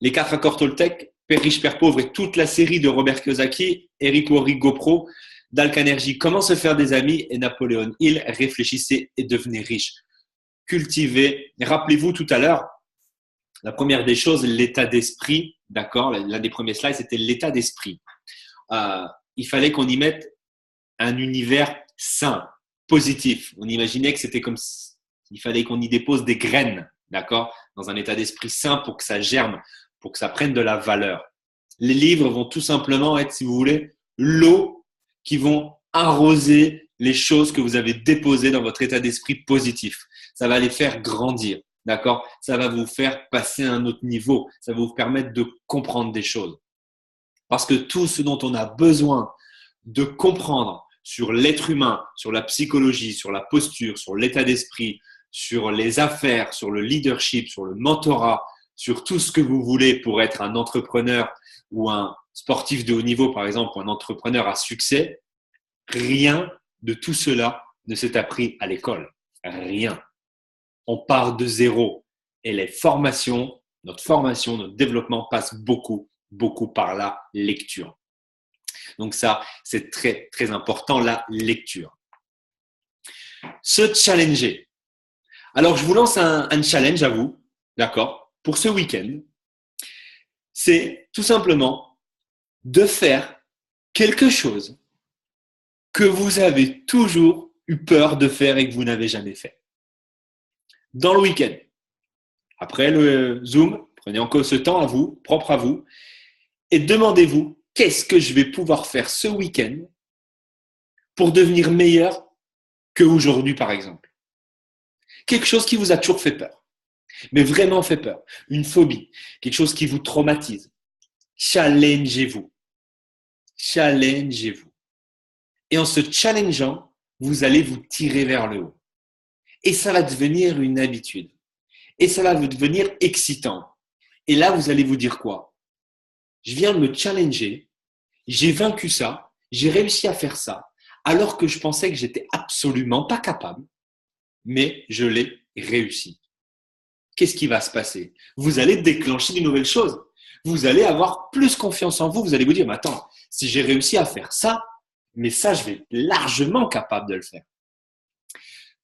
S1: Les 4 accords Toltec, Père riche, Père pauvre et toute la série de Robert Kiyosaki, Eric Worre, GoPro, Dale Carnegie, Comment se faire des amis et Napoléon Hill, Réfléchissez et devenez riche. Cultivez. Rappelez-vous tout à l'heure, la première des choses, l'état d'esprit. D'accord, l'un des premiers slides, c'était l'état d'esprit. Il fallait qu'on y mette un univers sain, positif. On imaginait que c'était comme il fallait qu'on y dépose des graines, d'accord, dans un état d'esprit sain pour que ça germe, pour que ça prenne de la valeur. Les livres vont tout simplement être, si vous voulez, l'eau qui vont arroser les choses que vous avez déposées dans votre état d'esprit positif. Ça va les faire grandir, d'accord? Ça va vous faire passer à un autre niveau. Ça va vous permettre de comprendre des choses. Parce que tout ce dont on a besoin de comprendre sur l'être humain, sur la psychologie, sur la posture, sur l'état d'esprit, sur les affaires, sur le leadership, sur le mentorat, sur tout ce que vous voulez pour être un entrepreneur ou un sportif de haut niveau, par exemple, ou un entrepreneur à succès, rien de tout cela ne s'est appris à l'école. Rien. On part de zéro. Et les formations, notre développement passe beaucoup par la lecture. Donc ça, c'est très, très important, la lecture. Se challenger. Alors, je vous lance un challenge à vous, d'accord, pour ce week-end. C'est tout simplement de faire quelque chose que vous avez toujours eu peur de faire et que vous n'avez jamais fait. Dans le week-end. Après le Zoom, prenez encore ce temps à vous, propre à vous, et demandez-vous qu'est-ce que je vais pouvoir faire ce week-end pour devenir meilleur qu'aujourd'hui, par exemple. Quelque chose qui vous a toujours fait peur, mais vraiment fait peur. Une phobie, quelque chose qui vous traumatise. Challengez-vous. Challengez-vous. Et en se challengeant, vous allez vous tirer vers le haut. Et ça va devenir une habitude. Et ça va devenir excitant. Et là, vous allez vous dire quoi? Je viens de me challenger, j'ai vaincu ça, j'ai réussi à faire ça, alors que je pensais que j'étais absolument pas capable, mais je l'ai réussi. Qu'est-ce qui va se passer? Vous allez déclencher de nouvelles choses. Vous allez avoir plus confiance en vous. Vous allez vous dire, mais attends, si j'ai réussi à faire ça, mais ça, je vais être largement capable de le faire.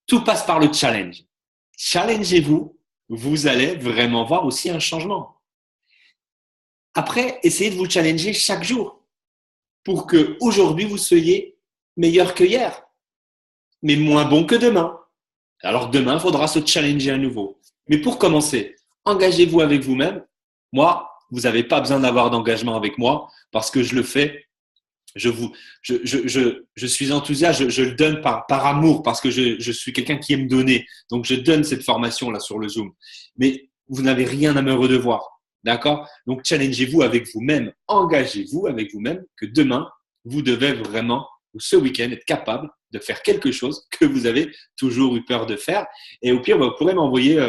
S1: Tout passe par le challenge. Challengez-vous, vous allez vraiment voir aussi un changement. Après, essayez de vous challenger chaque jour pour que aujourd'hui vous soyez meilleur que hier, mais moins bon que demain. Alors demain, il faudra se challenger à nouveau. Mais pour commencer, engagez-vous avec vous-même. Moi, vous n'avez pas besoin d'avoir d'engagement avec moi parce que je le fais. Je suis enthousiaste, je le donne par amour parce que je suis quelqu'un qui aime donner. Donc, je donne cette formation-là sur le Zoom. Mais vous n'avez rien à me redevoir. D'accord? Donc, challengez-vous avec vous-même. Engagez-vous avec vous-même que demain, vous devez vraiment, ou ce week-end, être capable de faire quelque chose que vous avez toujours eu peur de faire. Et au pire, vous pourrez m'envoyer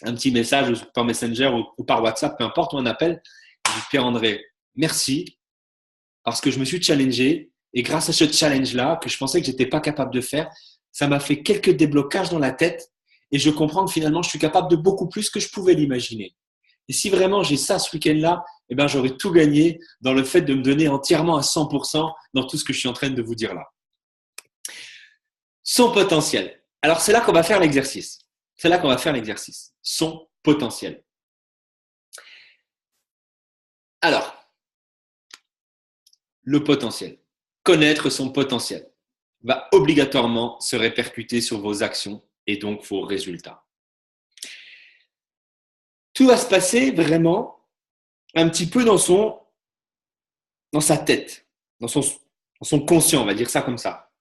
S1: un petit message par Messenger ou par WhatsApp, peu importe, ou un appel. Je dis, Pierre-André, merci parce que je me suis challengé et grâce à ce challenge-là, que je pensais que je n'étais pas capable de faire, ça m'a fait quelques déblocages dans la tête et je comprends que finalement, je suis capable de beaucoup plus que je pouvais l'imaginer. Et si vraiment j'ai ça ce week-end-là, eh ben, j'aurais tout gagné dans le fait de me donner entièrement à 100% dans tout ce que je suis en train de vous dire là. Son potentiel. Alors, c'est là qu'on va faire l'exercice. C'est là qu'on va faire l'exercice. Son potentiel. Alors, le potentiel. Connaître son potentiel va obligatoirement se répercuter sur vos actions et donc vos résultats. Tout va se passer vraiment un petit peu dans sa tête, dans son conscient, on va dire ça comme ça.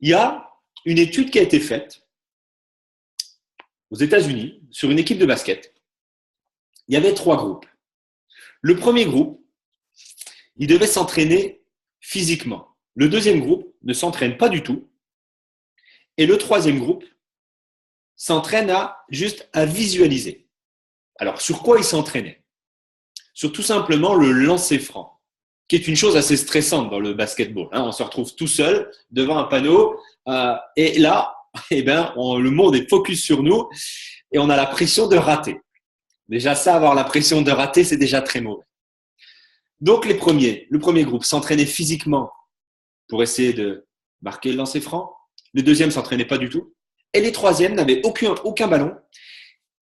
S1: Il y a une étude qui a été faite aux États-Unis sur une équipe de basket. Il y avait 3 groupes. Le premier groupe, il devait s'entraîner physiquement. Le deuxième groupe ne s'entraîne pas du tout. Et le troisième groupe s'entraîne juste à visualiser. Alors, sur quoi il s'entraînait? Sur tout simplement le lancer franc, qui est une chose assez stressante dans le basketball. On se retrouve tout seul devant un panneau et là, eh ben, le monde est focus sur nous et on a la pression de rater. Déjà ça, avoir la pression de rater, c'est déjà très mauvais. Donc le premier groupe, s'entraîner physiquement pour essayer de marquer le lancer franc. Le deuxième s'entraînait pas du tout. Et les troisièmes n'avaient aucun ballon,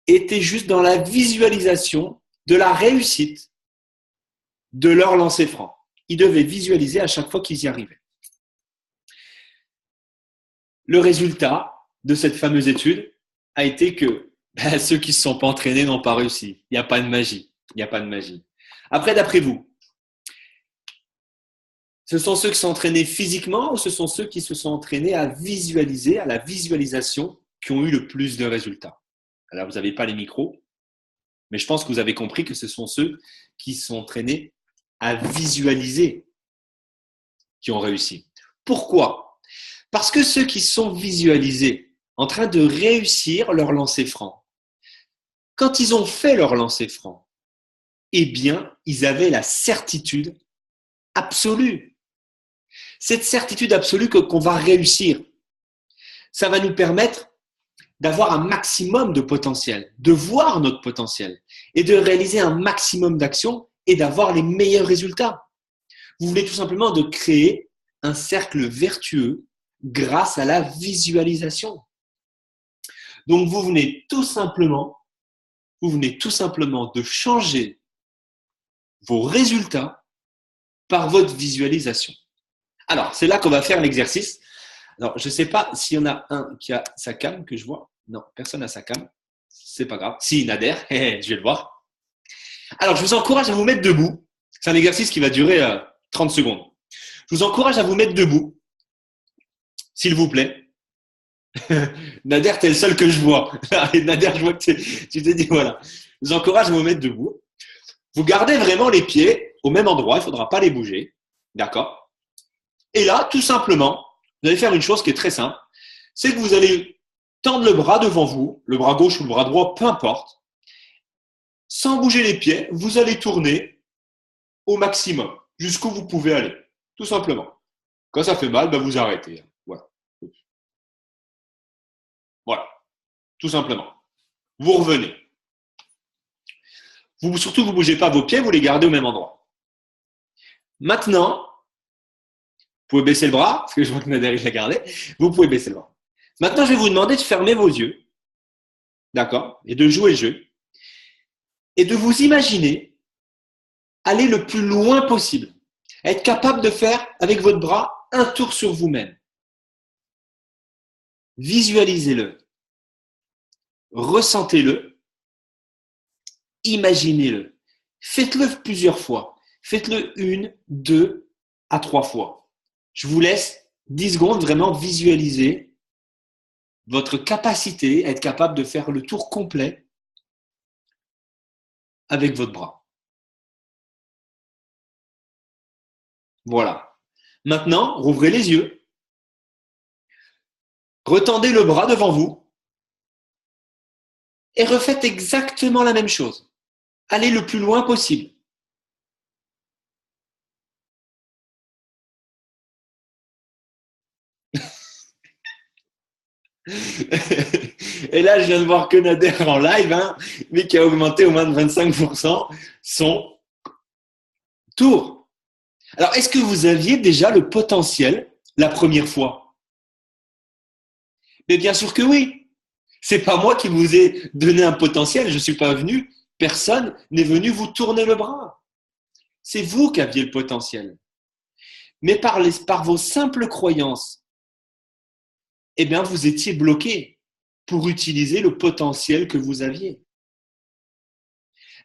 S1: étaient juste dans la visualisation de la réussite de leur lancer franc. Ils devaient visualiser à chaque fois qu'ils y arrivaient. Le résultat de cette fameuse étude a été que ceux qui ne se sont pas entraînés n'ont pas réussi. Il n'y a pas de magie. Il n'y a pas de magie. Après, d'après vous, ce sont ceux qui sont entraînés physiquement ou ce sont ceux qui se sont entraînés à visualiser, à la visualisation, qui ont eu le plus de résultats? Alors, vous n'avez pas les micros, mais je pense que vous avez compris que ce sont ceux qui se sont entraînés à visualiser qui ont réussi. Pourquoi? Parce que ceux qui sont visualisés en train de réussir leur lancer franc, quand ils ont fait leur lancer franc, eh bien, ils avaient la certitude absolue. Cette certitude absolue qu'on va réussir, ça va nous permettre d'avoir un maximum de potentiel, de voir notre potentiel et de réaliser un maximum d'actions et d'avoir les meilleurs résultats. Vous voulez tout simplement de créer un cercle vertueux grâce à la visualisation. Donc, vous venez tout simplement de changer vos résultats par votre visualisation. Alors, c'est là qu'on va faire l'exercice. Alors, je ne sais pas s'il y en a un qui a sa cam que je vois. Non, personne n'a sa cam. C'est pas grave. Si, Nader, je vais le voir. Alors, je vous encourage à vous mettre debout. C'est un exercice qui va durer 30 secondes. Je vous encourage à vous mettre debout, s'il vous plaît. Nader, tu es le seul que je vois. Nader, je vois que tu t'es dit, voilà. Je vous encourage à vous mettre debout. Vous gardez vraiment les pieds au même endroit. Il ne faudra pas les bouger. D'accord? Et là, tout simplement, vous allez faire une chose qui est très simple. C'est que vous allez tendre le bras devant vous, le bras gauche ou le bras droit, peu importe. Sans bouger les pieds, vous allez tourner au maximum, jusqu'où vous pouvez aller. Tout simplement. Quand ça fait mal, vous arrêtez. Voilà. Voilà. Tout simplement. Vous revenez. Surtout, vous ne bougez pas vos pieds, vous les gardez au même endroit. Maintenant, vous pouvez baisser le bras, parce que je vois que Nader l'a gardé. Vous pouvez baisser le bras. Maintenant, je vais vous demander de fermer vos yeux. D'accord? Et de jouer le jeu. Et de vous imaginer aller le plus loin possible. Être capable de faire, avec votre bras, un tour sur vous-même. Visualisez-le. Ressentez-le. Imaginez-le. Faites-le plusieurs fois. Faites-le 1, 2 à 3 fois. Je vous laisse 10 secondes vraiment visualiser votre capacité à être capable de faire le tour complet avec votre bras. Voilà. Maintenant, rouvrez les yeux. Retendez le bras devant vous et refaites exactement la même chose. Allez le plus loin possible. Et là, je viens de voir que Nader en live, mais qui a augmenté au moins de 25% son tour. Alors, est-ce que vous aviez déjà le potentiel la première fois? Mais bien sûr que oui. C'est pas moi qui vous ai donné un potentiel. Je ne suis pas venu. Personne n'est venu vous tourner le bras. C'est vous qui aviez le potentiel. Mais par vos simples croyances, eh bien, vous étiez bloqué pour utiliser le potentiel que vous aviez.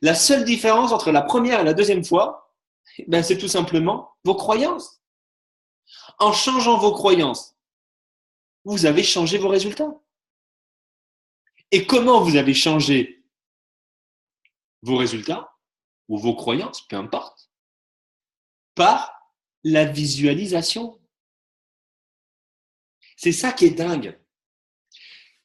S1: La seule différence entre la première et la deuxième fois, c'est tout simplement vos croyances. En changeant vos croyances, vous avez changé vos résultats. Et comment vous avez changé vos résultats ou vos croyances, peu importe, par la visualisation. C'est ça qui est dingue.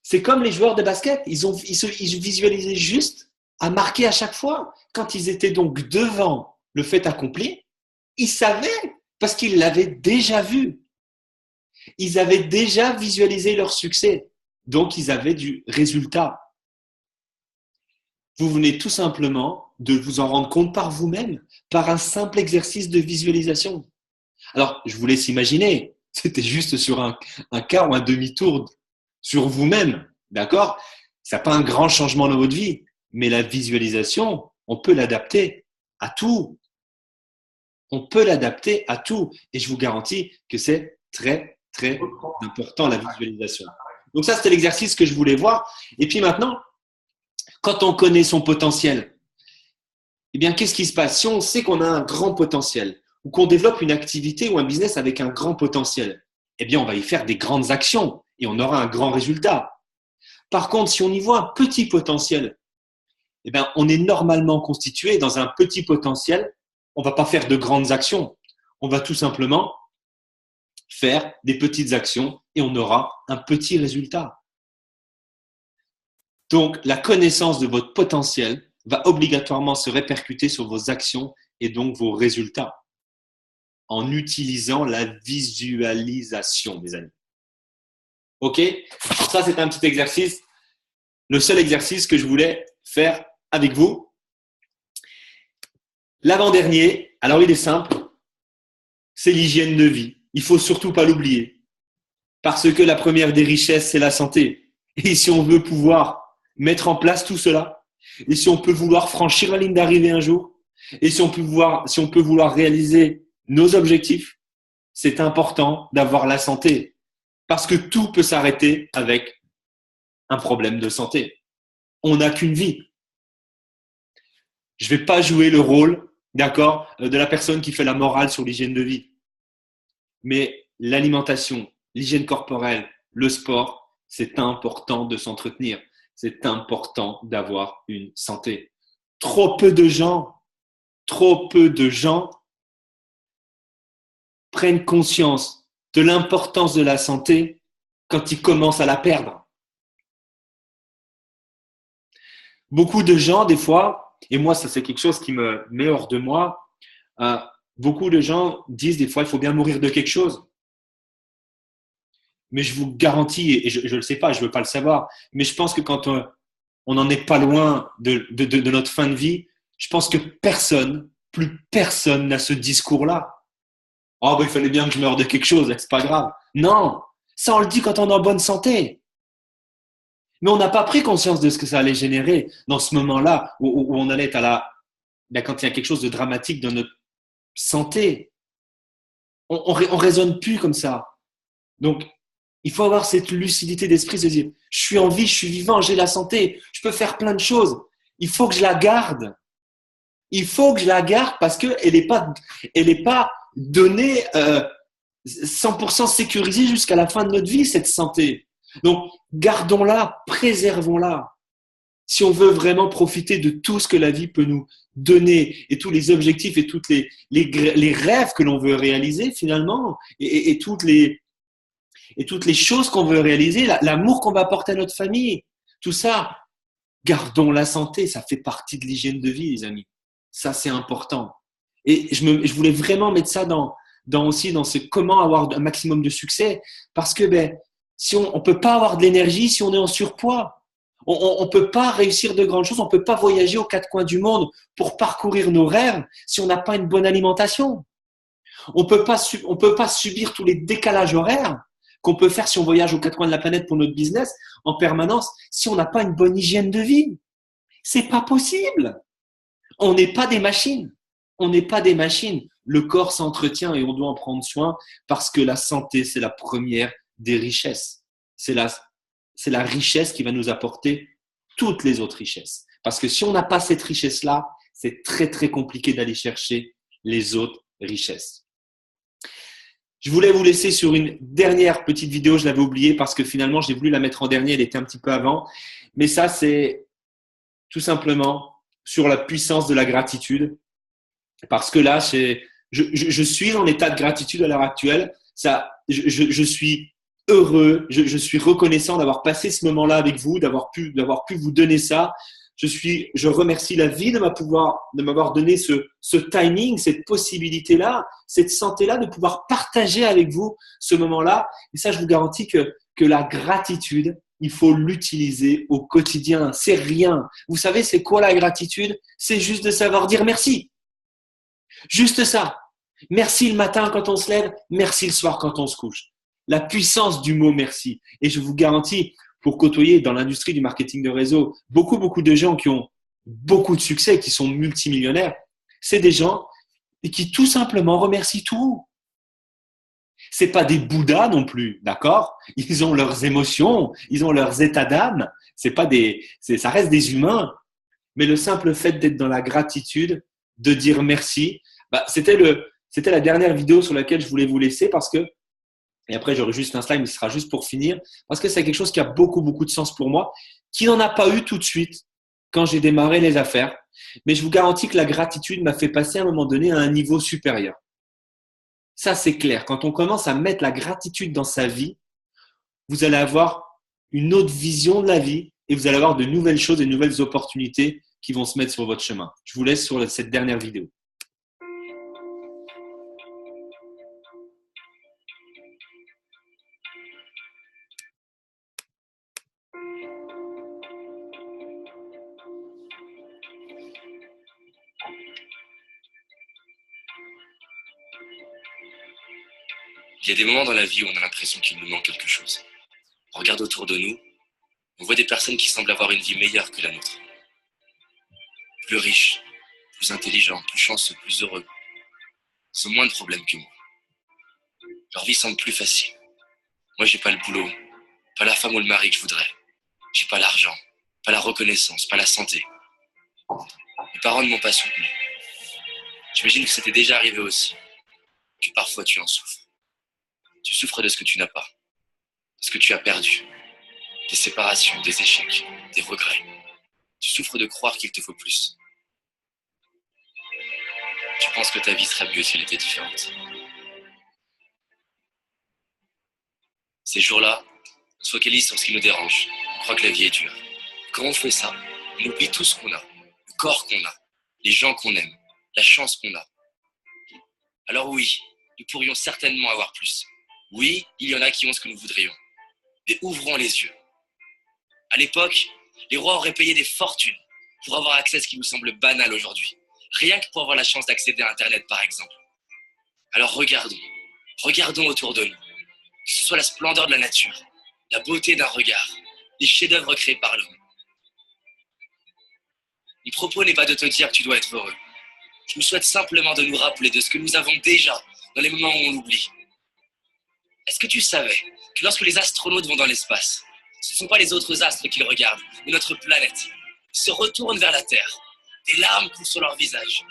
S1: C'est comme les joueurs de basket, ils visualisaient juste à marquer à chaque fois. Quand ils étaient donc devant le fait accompli, ils savaient parce qu'ils l'avaient déjà vu. Ils avaient déjà visualisé leur succès. Donc, ils avaient du résultat. Vous venez tout simplement de vous en rendre compte par vous-même, par un simple exercice de visualisation. Alors, je vous laisse imaginer, c'était juste sur un quart ou un demi-tour sur vous-même, d'accord? Ça n'a pas un grand changement dans votre vie, mais la visualisation, on peut l'adapter à tout. On peut l'adapter à tout. Et je vous garantis que c'est très, très important, la visualisation. Donc ça, c'était l'exercice que je voulais voir. Et puis maintenant, quand on connaît son potentiel, eh bien, qu'est-ce qui se passe? Si on sait qu'on a un grand potentiel ou qu'on développe une activité ou un business avec un grand potentiel, eh bien, on va y faire des grandes actions et on aura un grand résultat. Par contre, si on y voit un petit potentiel, eh bien, on est normalement constitué dans un petit potentiel. On ne va pas faire de grandes actions. On va tout simplement faire des petites actions et on aura un petit résultat. Donc, la connaissance de votre potentiel va obligatoirement se répercuter sur vos actions et donc vos résultats en utilisant la visualisation, mes amis. OK? Ça, c'est un petit exercice. Le seul exercice que je voulais faire avec vous. L'avant-dernier, alors il est simple, c'est l'hygiène de vie. Il ne faut surtout pas l'oublier. Parce que la première des richesses, c'est la santé. Et si on veut pouvoir mettre en place tout cela, et si on peut vouloir franchir la ligne d'arrivée un jour, et si on peut vouloir réaliser nos objectifs, c'est important d'avoir la santé. Parce que tout peut s'arrêter avec un problème de santé. On n'a qu'une vie. Je ne vais pas jouer le rôle, d'accord, de la personne qui fait la morale sur l'hygiène de vie. Mais l'alimentation, l'hygiène corporelle, le sport, c'est important de s'entretenir. C'est important d'avoir une santé. Trop peu de gens prennent conscience de l'importance de la santé quand ils commencent à la perdre. Beaucoup de gens, des fois, et moi, ça c'est quelque chose qui me met hors de moi, beaucoup de gens disent des fois, il faut bien mourir de quelque chose. Mais je vous garantis, et je ne le sais pas, je ne veux pas le savoir, mais je pense que quand on n'en est pas loin de notre fin de vie, je pense que plus personne n'a ce discours-là. Oh, ben, il fallait bien que je meure de quelque chose, c'est pas grave. Non, ça on le dit quand on est en bonne santé. Mais on n'a pas pris conscience de ce que ça allait générer dans ce moment-là où on allait être quand il y a quelque chose de dramatique dans notre santé. On raisonne plus comme ça. Donc, il faut avoir cette lucidité d'esprit, se dire, je suis en vie, je suis vivant, j'ai la santé, je peux faire plein de choses. Il faut que je la garde. Il faut que je la garde parce qu'elle n'est pas donnée 100% sécurisée jusqu'à la fin de notre vie, cette santé. Donc, gardons-la, préservons-la. Si on veut vraiment profiter de tout ce que la vie peut nous donner et tous les objectifs et toutes les rêves que l'on veut réaliser finalement et toutes les choses qu'on veut réaliser, l'amour qu'on va apporter à notre famille, tout ça, gardons la santé, ça fait partie de l'hygiène de vie, les amis. Ça, c'est important. Et je voulais vraiment mettre ça dans ce comment avoir un maximum de succès parce que si on peut pas avoir de l'énergie si on est en surpoids. On peut pas réussir de grandes choses, on peut pas voyager aux quatre coins du monde pour parcourir nos rêves si on n'a pas une bonne alimentation. On peut pas subir tous les décalages horaires qu'on peut faire si on voyage aux quatre coins de la planète pour notre business en permanence si on n'a pas une bonne hygiène de vie. C'est pas possible. On n'est pas des machines. On n'est pas des machines. Le corps s'entretient et on doit en prendre soin parce que la santé, c'est la première des richesses. C'est la richesse qui va nous apporter toutes les autres richesses. Parce que si on n'a pas cette richesse-là, c'est très, très compliqué d'aller chercher les autres richesses. Je voulais vous laisser sur une dernière petite vidéo. Je l'avais oubliée parce que finalement, j'ai voulu la mettre en dernier. Elle était un petit peu avant. Mais ça, c'est tout simplement sur la puissance de la gratitude. Parce que là, je suis en état de gratitude à l'heure actuelle. Je suis heureux, je suis reconnaissant d'avoir passé ce moment-là avec vous, d'avoir pu vous donner ça, Je remercie la vie de m'avoir donné ce timing, cette possibilité-là, cette santé-là, de pouvoir partager avec vous ce moment-là. Et ça, je vous garantis que la gratitude, il faut l'utiliser au quotidien. C'est rien. Vous savez, c'est quoi la gratitude? C'est juste de savoir dire merci. Juste ça. Merci le matin quand on se lève, merci le soir quand on se couche. La puissance du mot merci. Et je vous garantis, pour côtoyer dans l'industrie du marketing de réseau, beaucoup de gens qui ont beaucoup de succès, qui sont multimillionnaires, c'est des gens qui tout simplement remercient tout. C'est pas des bouddhas non plus, d'accord? Ils ont leurs émotions, ils ont leurs états d'âme. Ça reste des humains. Mais le simple fait d'être dans la gratitude, de dire merci, c'était la dernière vidéo sur laquelle je voulais vous laisser parce que, et après j'aurai juste un slide, mais ce sera juste pour finir, parce que c'est quelque chose qui a beaucoup de sens pour moi, qui n'en a pas eu tout de suite quand j'ai démarré les affaires. Mais je vous garantis que la gratitude m'a fait passer à un moment donné à un niveau supérieur. Ça, c'est clair. Quand on commence à mettre la gratitude dans sa vie, vous allez avoir une autre vision de la vie et vous allez avoir de nouvelles choses, de nouvelles opportunités qui vont se mettre sur votre chemin. Je vous laisse sur cette dernière vidéo.
S4: Il y a des moments dans la vie où on a l'impression qu'il nous manque quelque chose. On regarde autour de nous, on voit des personnes qui semblent avoir une vie meilleure que la nôtre. Plus riches, plus intelligents, plus chanceux, plus heureux. Ils ont moins de problèmes que moi. Leur vie semble plus facile. Moi, j'ai pas le boulot, pas la femme ou le mari que je voudrais. J'ai pas l'argent, pas la reconnaissance, pas la santé. Mes parents ne m'ont pas soutenu. J'imagine que c'était déjà arrivé aussi, que parfois tu en souffres. Tu souffres de ce que tu n'as pas, de ce que tu as perdu, des séparations, des échecs, des regrets. Tu souffres de croire qu'il te faut plus. Tu penses que ta vie serait mieux si elle était différente. Ces jours-là, on se focalise sur ce qui nous dérange. On croit que la vie est dure. Quand on fait ça, on oublie tout ce qu'on a, le corps qu'on a, les gens qu'on aime, la chance qu'on a. Alors oui, nous pourrions certainement avoir plus. Oui, il y en a qui ont ce que nous voudrions. Mais ouvrons les yeux. À l'époque, les rois auraient payé des fortunes pour avoir accès à ce qui nous semble banal aujourd'hui. Rien que pour avoir la chance d'accéder à Internet, par exemple. Alors regardons autour de nous. Que ce soit la splendeur de la nature, la beauté d'un regard, les chefs-d'œuvre créés par l'homme. Mon propos n'est pas de te dire que tu dois être heureux. Je nous souhaite simplement de nous rappeler de ce que nous avons déjà dans les moments où on l'oublie. Est-ce que tu savais que lorsque les astronautes vont dans l'espace, ce ne sont pas les autres astres qu'ils regardent, mais notre planète. Ils se retournent vers la Terre. Des larmes coulent sur leur visage.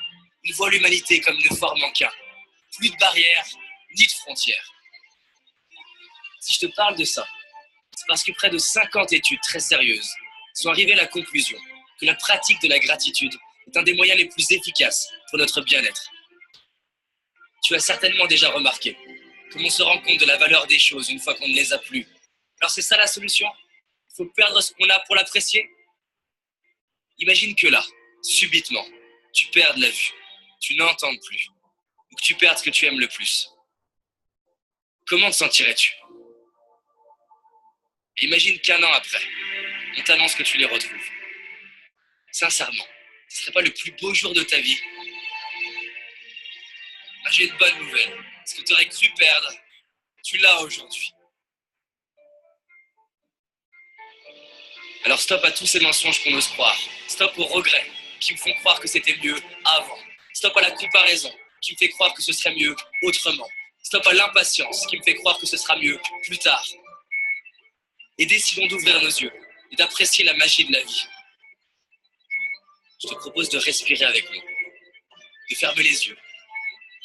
S4: Ils voient l'humanité comme ne formant qu'un. Plus de barrières, ni de frontières. Si je te parle de ça, c'est parce que près de 50 études très sérieuses sont arrivées à la conclusion que la pratique de la gratitude est un des moyens les plus efficaces pour notre bien-être. Tu as certainement déjà remarqué comme on se rend compte de la valeur des choses une fois qu'on ne les a plus. Alors c'est ça la solution? Il faut perdre ce qu'on a pour l'apprécier? Imagine que là, subitement, tu perdes la vue, tu n'entends plus, ou que tu perds ce que tu aimes le plus. Comment te sentirais-tu? Imagine qu'un an après, on t'annonce que tu les retrouves. Sincèrement, ce ne serait pas le plus beau jour de ta vie? J'ai une bonne nouvelle. Ce que tu aurais cru perdre, tu l'as aujourd'hui. Alors stop à tous ces mensonges qu'on ose croire. Stop aux regrets qui me font croire que c'était mieux avant. Stop à la comparaison qui me fait croire que ce serait mieux autrement. Stop à l'impatience qui me fait croire que ce sera mieux plus tard. Et décidons d'ouvrir nos yeux et d'apprécier la magie de la vie. Je te propose de respirer avec nous, de fermer les yeux,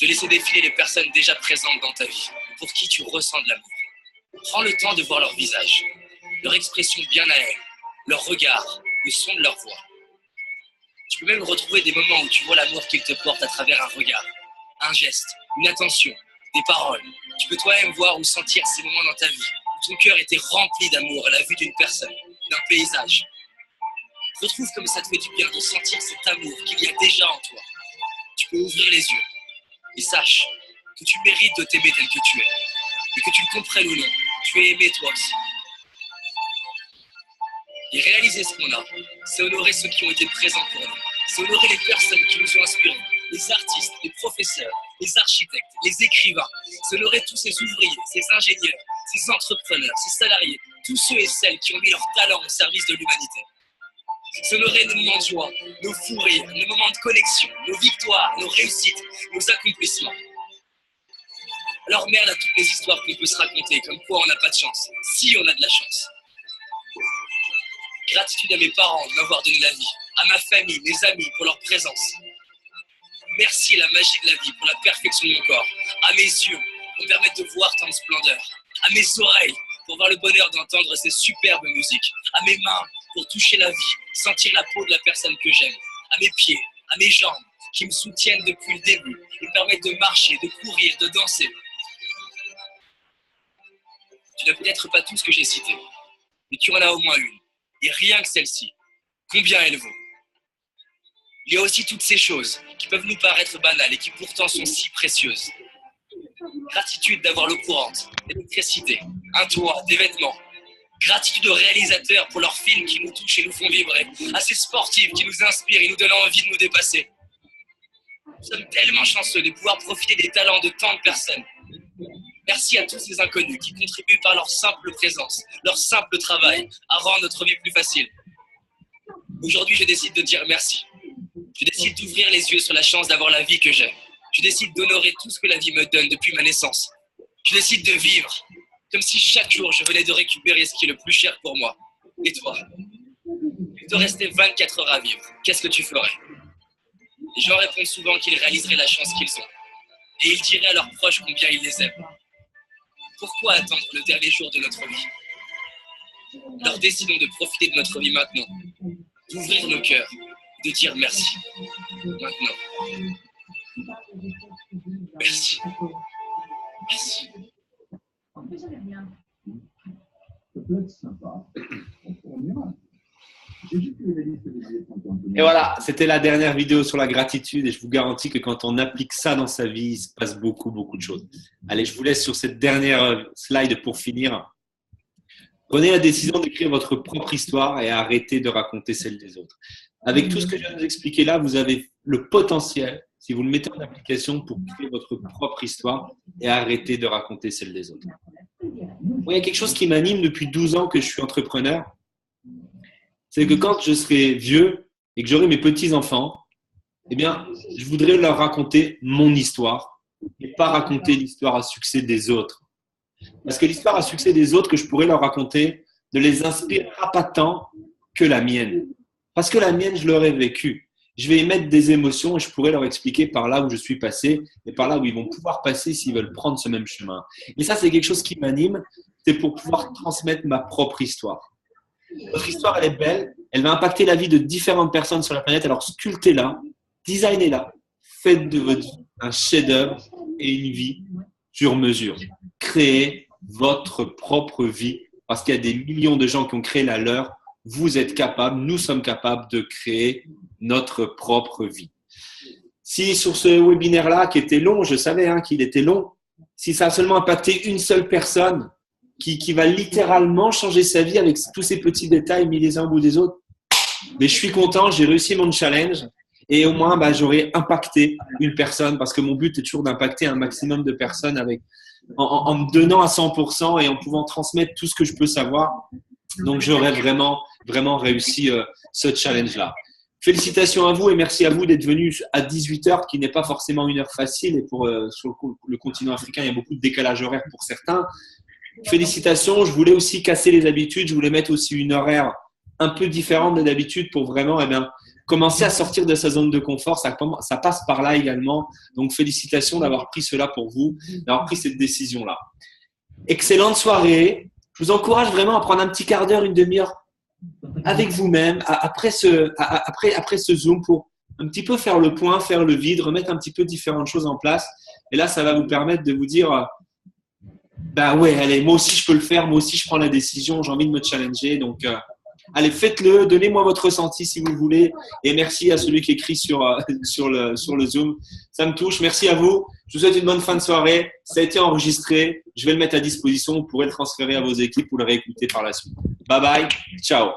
S4: de laisser défiler les personnes déjà présentes dans ta vie, pour qui tu ressens de l'amour. Prends le temps de voir leur visage, leur expression bien à elles, leur regard, le son de leur voix. Tu peux même retrouver des moments où tu vois l'amour qu'ils te portent à travers un regard, un geste, une attention, des paroles. Tu peux toi-même voir ou sentir ces moments dans ta vie où ton cœur était rempli d'amour à la vue d'une personne, d'un paysage. Retrouve comme ça te fait du bien de sentir cet amour qu'il y a déjà en toi. Tu peux ouvrir les yeux et sache que tu mérites de t'aimer tel que tu es. Et que tu le comprennes ou non, tu es aimé toi aussi. Et réaliser ce qu'on a, c'est honorer ceux qui ont été présents pour nous. C'est honorer les personnes qui nous ont inspirés, les artistes, les professeurs, les architectes, les écrivains. C'est honorer tous ces ouvriers, ces ingénieurs, ces entrepreneurs, ces salariés, tous ceux et celles qui ont mis leur talent au service de l'humanité. C'est honorer nos moments de joie, nos fous rires, nos moments de connexion, nos victoires, nos réussites, nos accomplissements. Alors merde à toutes les histoires qu'on peut se raconter, comme quoi on n'a pas de chance, si on a de la chance. Gratitude à mes parents de m'avoir donné la vie, à ma famille, mes amis pour leur présence. Merci la magie de la vie pour la perfection de mon corps, à mes yeux pour me permettre de voir tant de splendeur, à mes oreilles pour avoir le bonheur d'entendre ces superbes musiques, à mes mains pour toucher la vie, sentir la peau de la personne que j'aime, à mes pieds, à mes jambes qui me soutiennent depuis le début, qui me permettent de marcher, de courir, de danser. Tu n'as peut-être pas tout ce que j'ai cité, mais tu en as au moins une. Et rien que celle-ci, combien elle vaut? Il y a aussi toutes ces choses qui peuvent nous paraître banales et qui pourtant sont si précieuses. Gratitude d'avoir l'eau courante, l'électricité, un toit, des vêtements. Gratitude aux réalisateurs pour leurs films qui nous touchent et nous font vibrer. À ces sportifs qui nous inspirent et nous donnent envie de nous dépasser. Nous sommes tellement chanceux de pouvoir profiter des talents de tant de personnes. Merci à tous ces inconnus qui contribuent par leur simple présence, leur simple travail à rendre notre vie plus facile. Aujourd'hui, je décide de dire merci. Je décide d'ouvrir les yeux sur la chance d'avoir la vie que j'ai. Je décide d'honorer tout ce que la vie me donne depuis ma naissance. Je décide de vivre comme si chaque jour je venais de récupérer ce qui est le plus cher pour moi. Et toi? Il te restait 24 heures à vivre. Qu'est-ce que tu ferais? Les gens répondent souvent qu'ils réaliseraient la chance qu'ils ont. Et ils diraient à leurs proches combien ils les aiment. Pourquoi attendre le dernier jour de notre vie? Alors décidons de profiter de notre vie maintenant, d'ouvrir nos cœurs, de dire merci. Maintenant. Merci. Merci.
S1: Et voilà, c'était la dernière vidéo sur la gratitude et je vous garantis que quand on applique ça dans sa vie, il se passe beaucoup, beaucoup de choses. Allez, je vous laisse sur cette dernière slide pour finir. Prenez la décision d'écrire votre propre histoire et arrêtez de raconter celle des autres. Avec tout ce que je viens de vous expliquer là, vous avez le potentiel, si vous le mettez en application, pour créer votre propre histoire et arrêter de raconter celle des autres. Moi, il y a quelque chose qui m'anime depuis 12 ans que je suis entrepreneur. C'est que quand je serai vieux et que j'aurai mes petits-enfants, eh bien, je voudrais leur raconter mon histoire et pas raconter l'histoire à succès des autres. Parce que l'histoire à succès des autres que je pourrais leur raconter ne les inspirera pas tant que la mienne. Parce que la mienne, je l'aurais vécue. Je vais émettre des émotions et je pourrais leur expliquer par là où je suis passé et par là où ils vont pouvoir passer s'ils veulent prendre ce même chemin. Et ça, c'est quelque chose qui m'anime. C'est pour pouvoir transmettre ma propre histoire. Votre histoire, elle est belle. Elle va impacter la vie de différentes personnes sur la planète. Alors, sculptez-la, designez-la. Faites de votre vie un chef-d'œuvre et une vie sur mesure. Créez votre propre vie parce qu'il y a des millions de gens qui ont créé la leur. Vous êtes capables, nous sommes capables de créer notre propre vie. Si sur ce webinaire-là, qui était long, je savais qu'il était long, si ça a seulement impacté une seule personne qui va littéralement changer sa vie avec tous ces petits détails mis les uns au bout des autres, mais je suis content, j'ai réussi mon challenge et au moins j'aurai impacté une personne parce que mon but est toujours d'impacter un maximum de personnes en me donnant à 100% et en pouvant transmettre tout ce que je peux savoir. Donc, j'aurais vraiment, vraiment réussi ce challenge-là. Félicitations à vous et merci à vous d'être venus à 18h, qui n'est pas forcément une heure facile. Et sur le continent africain, il y a beaucoup de décalage horaire pour certains. Félicitations. Je voulais aussi casser les habitudes. Je voulais mettre aussi une horaire un peu différente de d'habitude pour vraiment commencer à sortir de sa zone de confort. Ça passe par là également. Donc, félicitations d'avoir pris cela pour vous, d'avoir pris cette décision-là. Excellente soirée. Je vous encourage vraiment à prendre un petit quart d'heure, une demi-heure avec vous-même après ce Zoom pour un petit peu faire le point, faire le vide, remettre un petit peu différentes choses en place. Et là, ça va vous permettre de vous dire ouais, allez, moi aussi je peux le faire, moi aussi je prends la décision, j'ai envie de me challenger. Donc, Allez, faites-le. Donnez-moi votre ressenti si vous voulez. Et merci à celui qui écrit sur le Zoom. Ça me touche. Merci à vous. Je vous souhaite une bonne fin de soirée. Ça a été enregistré. Je vais le mettre à disposition. Vous pourrez le transférer à vos équipes ou le réécouter par la suite. Bye bye. Ciao.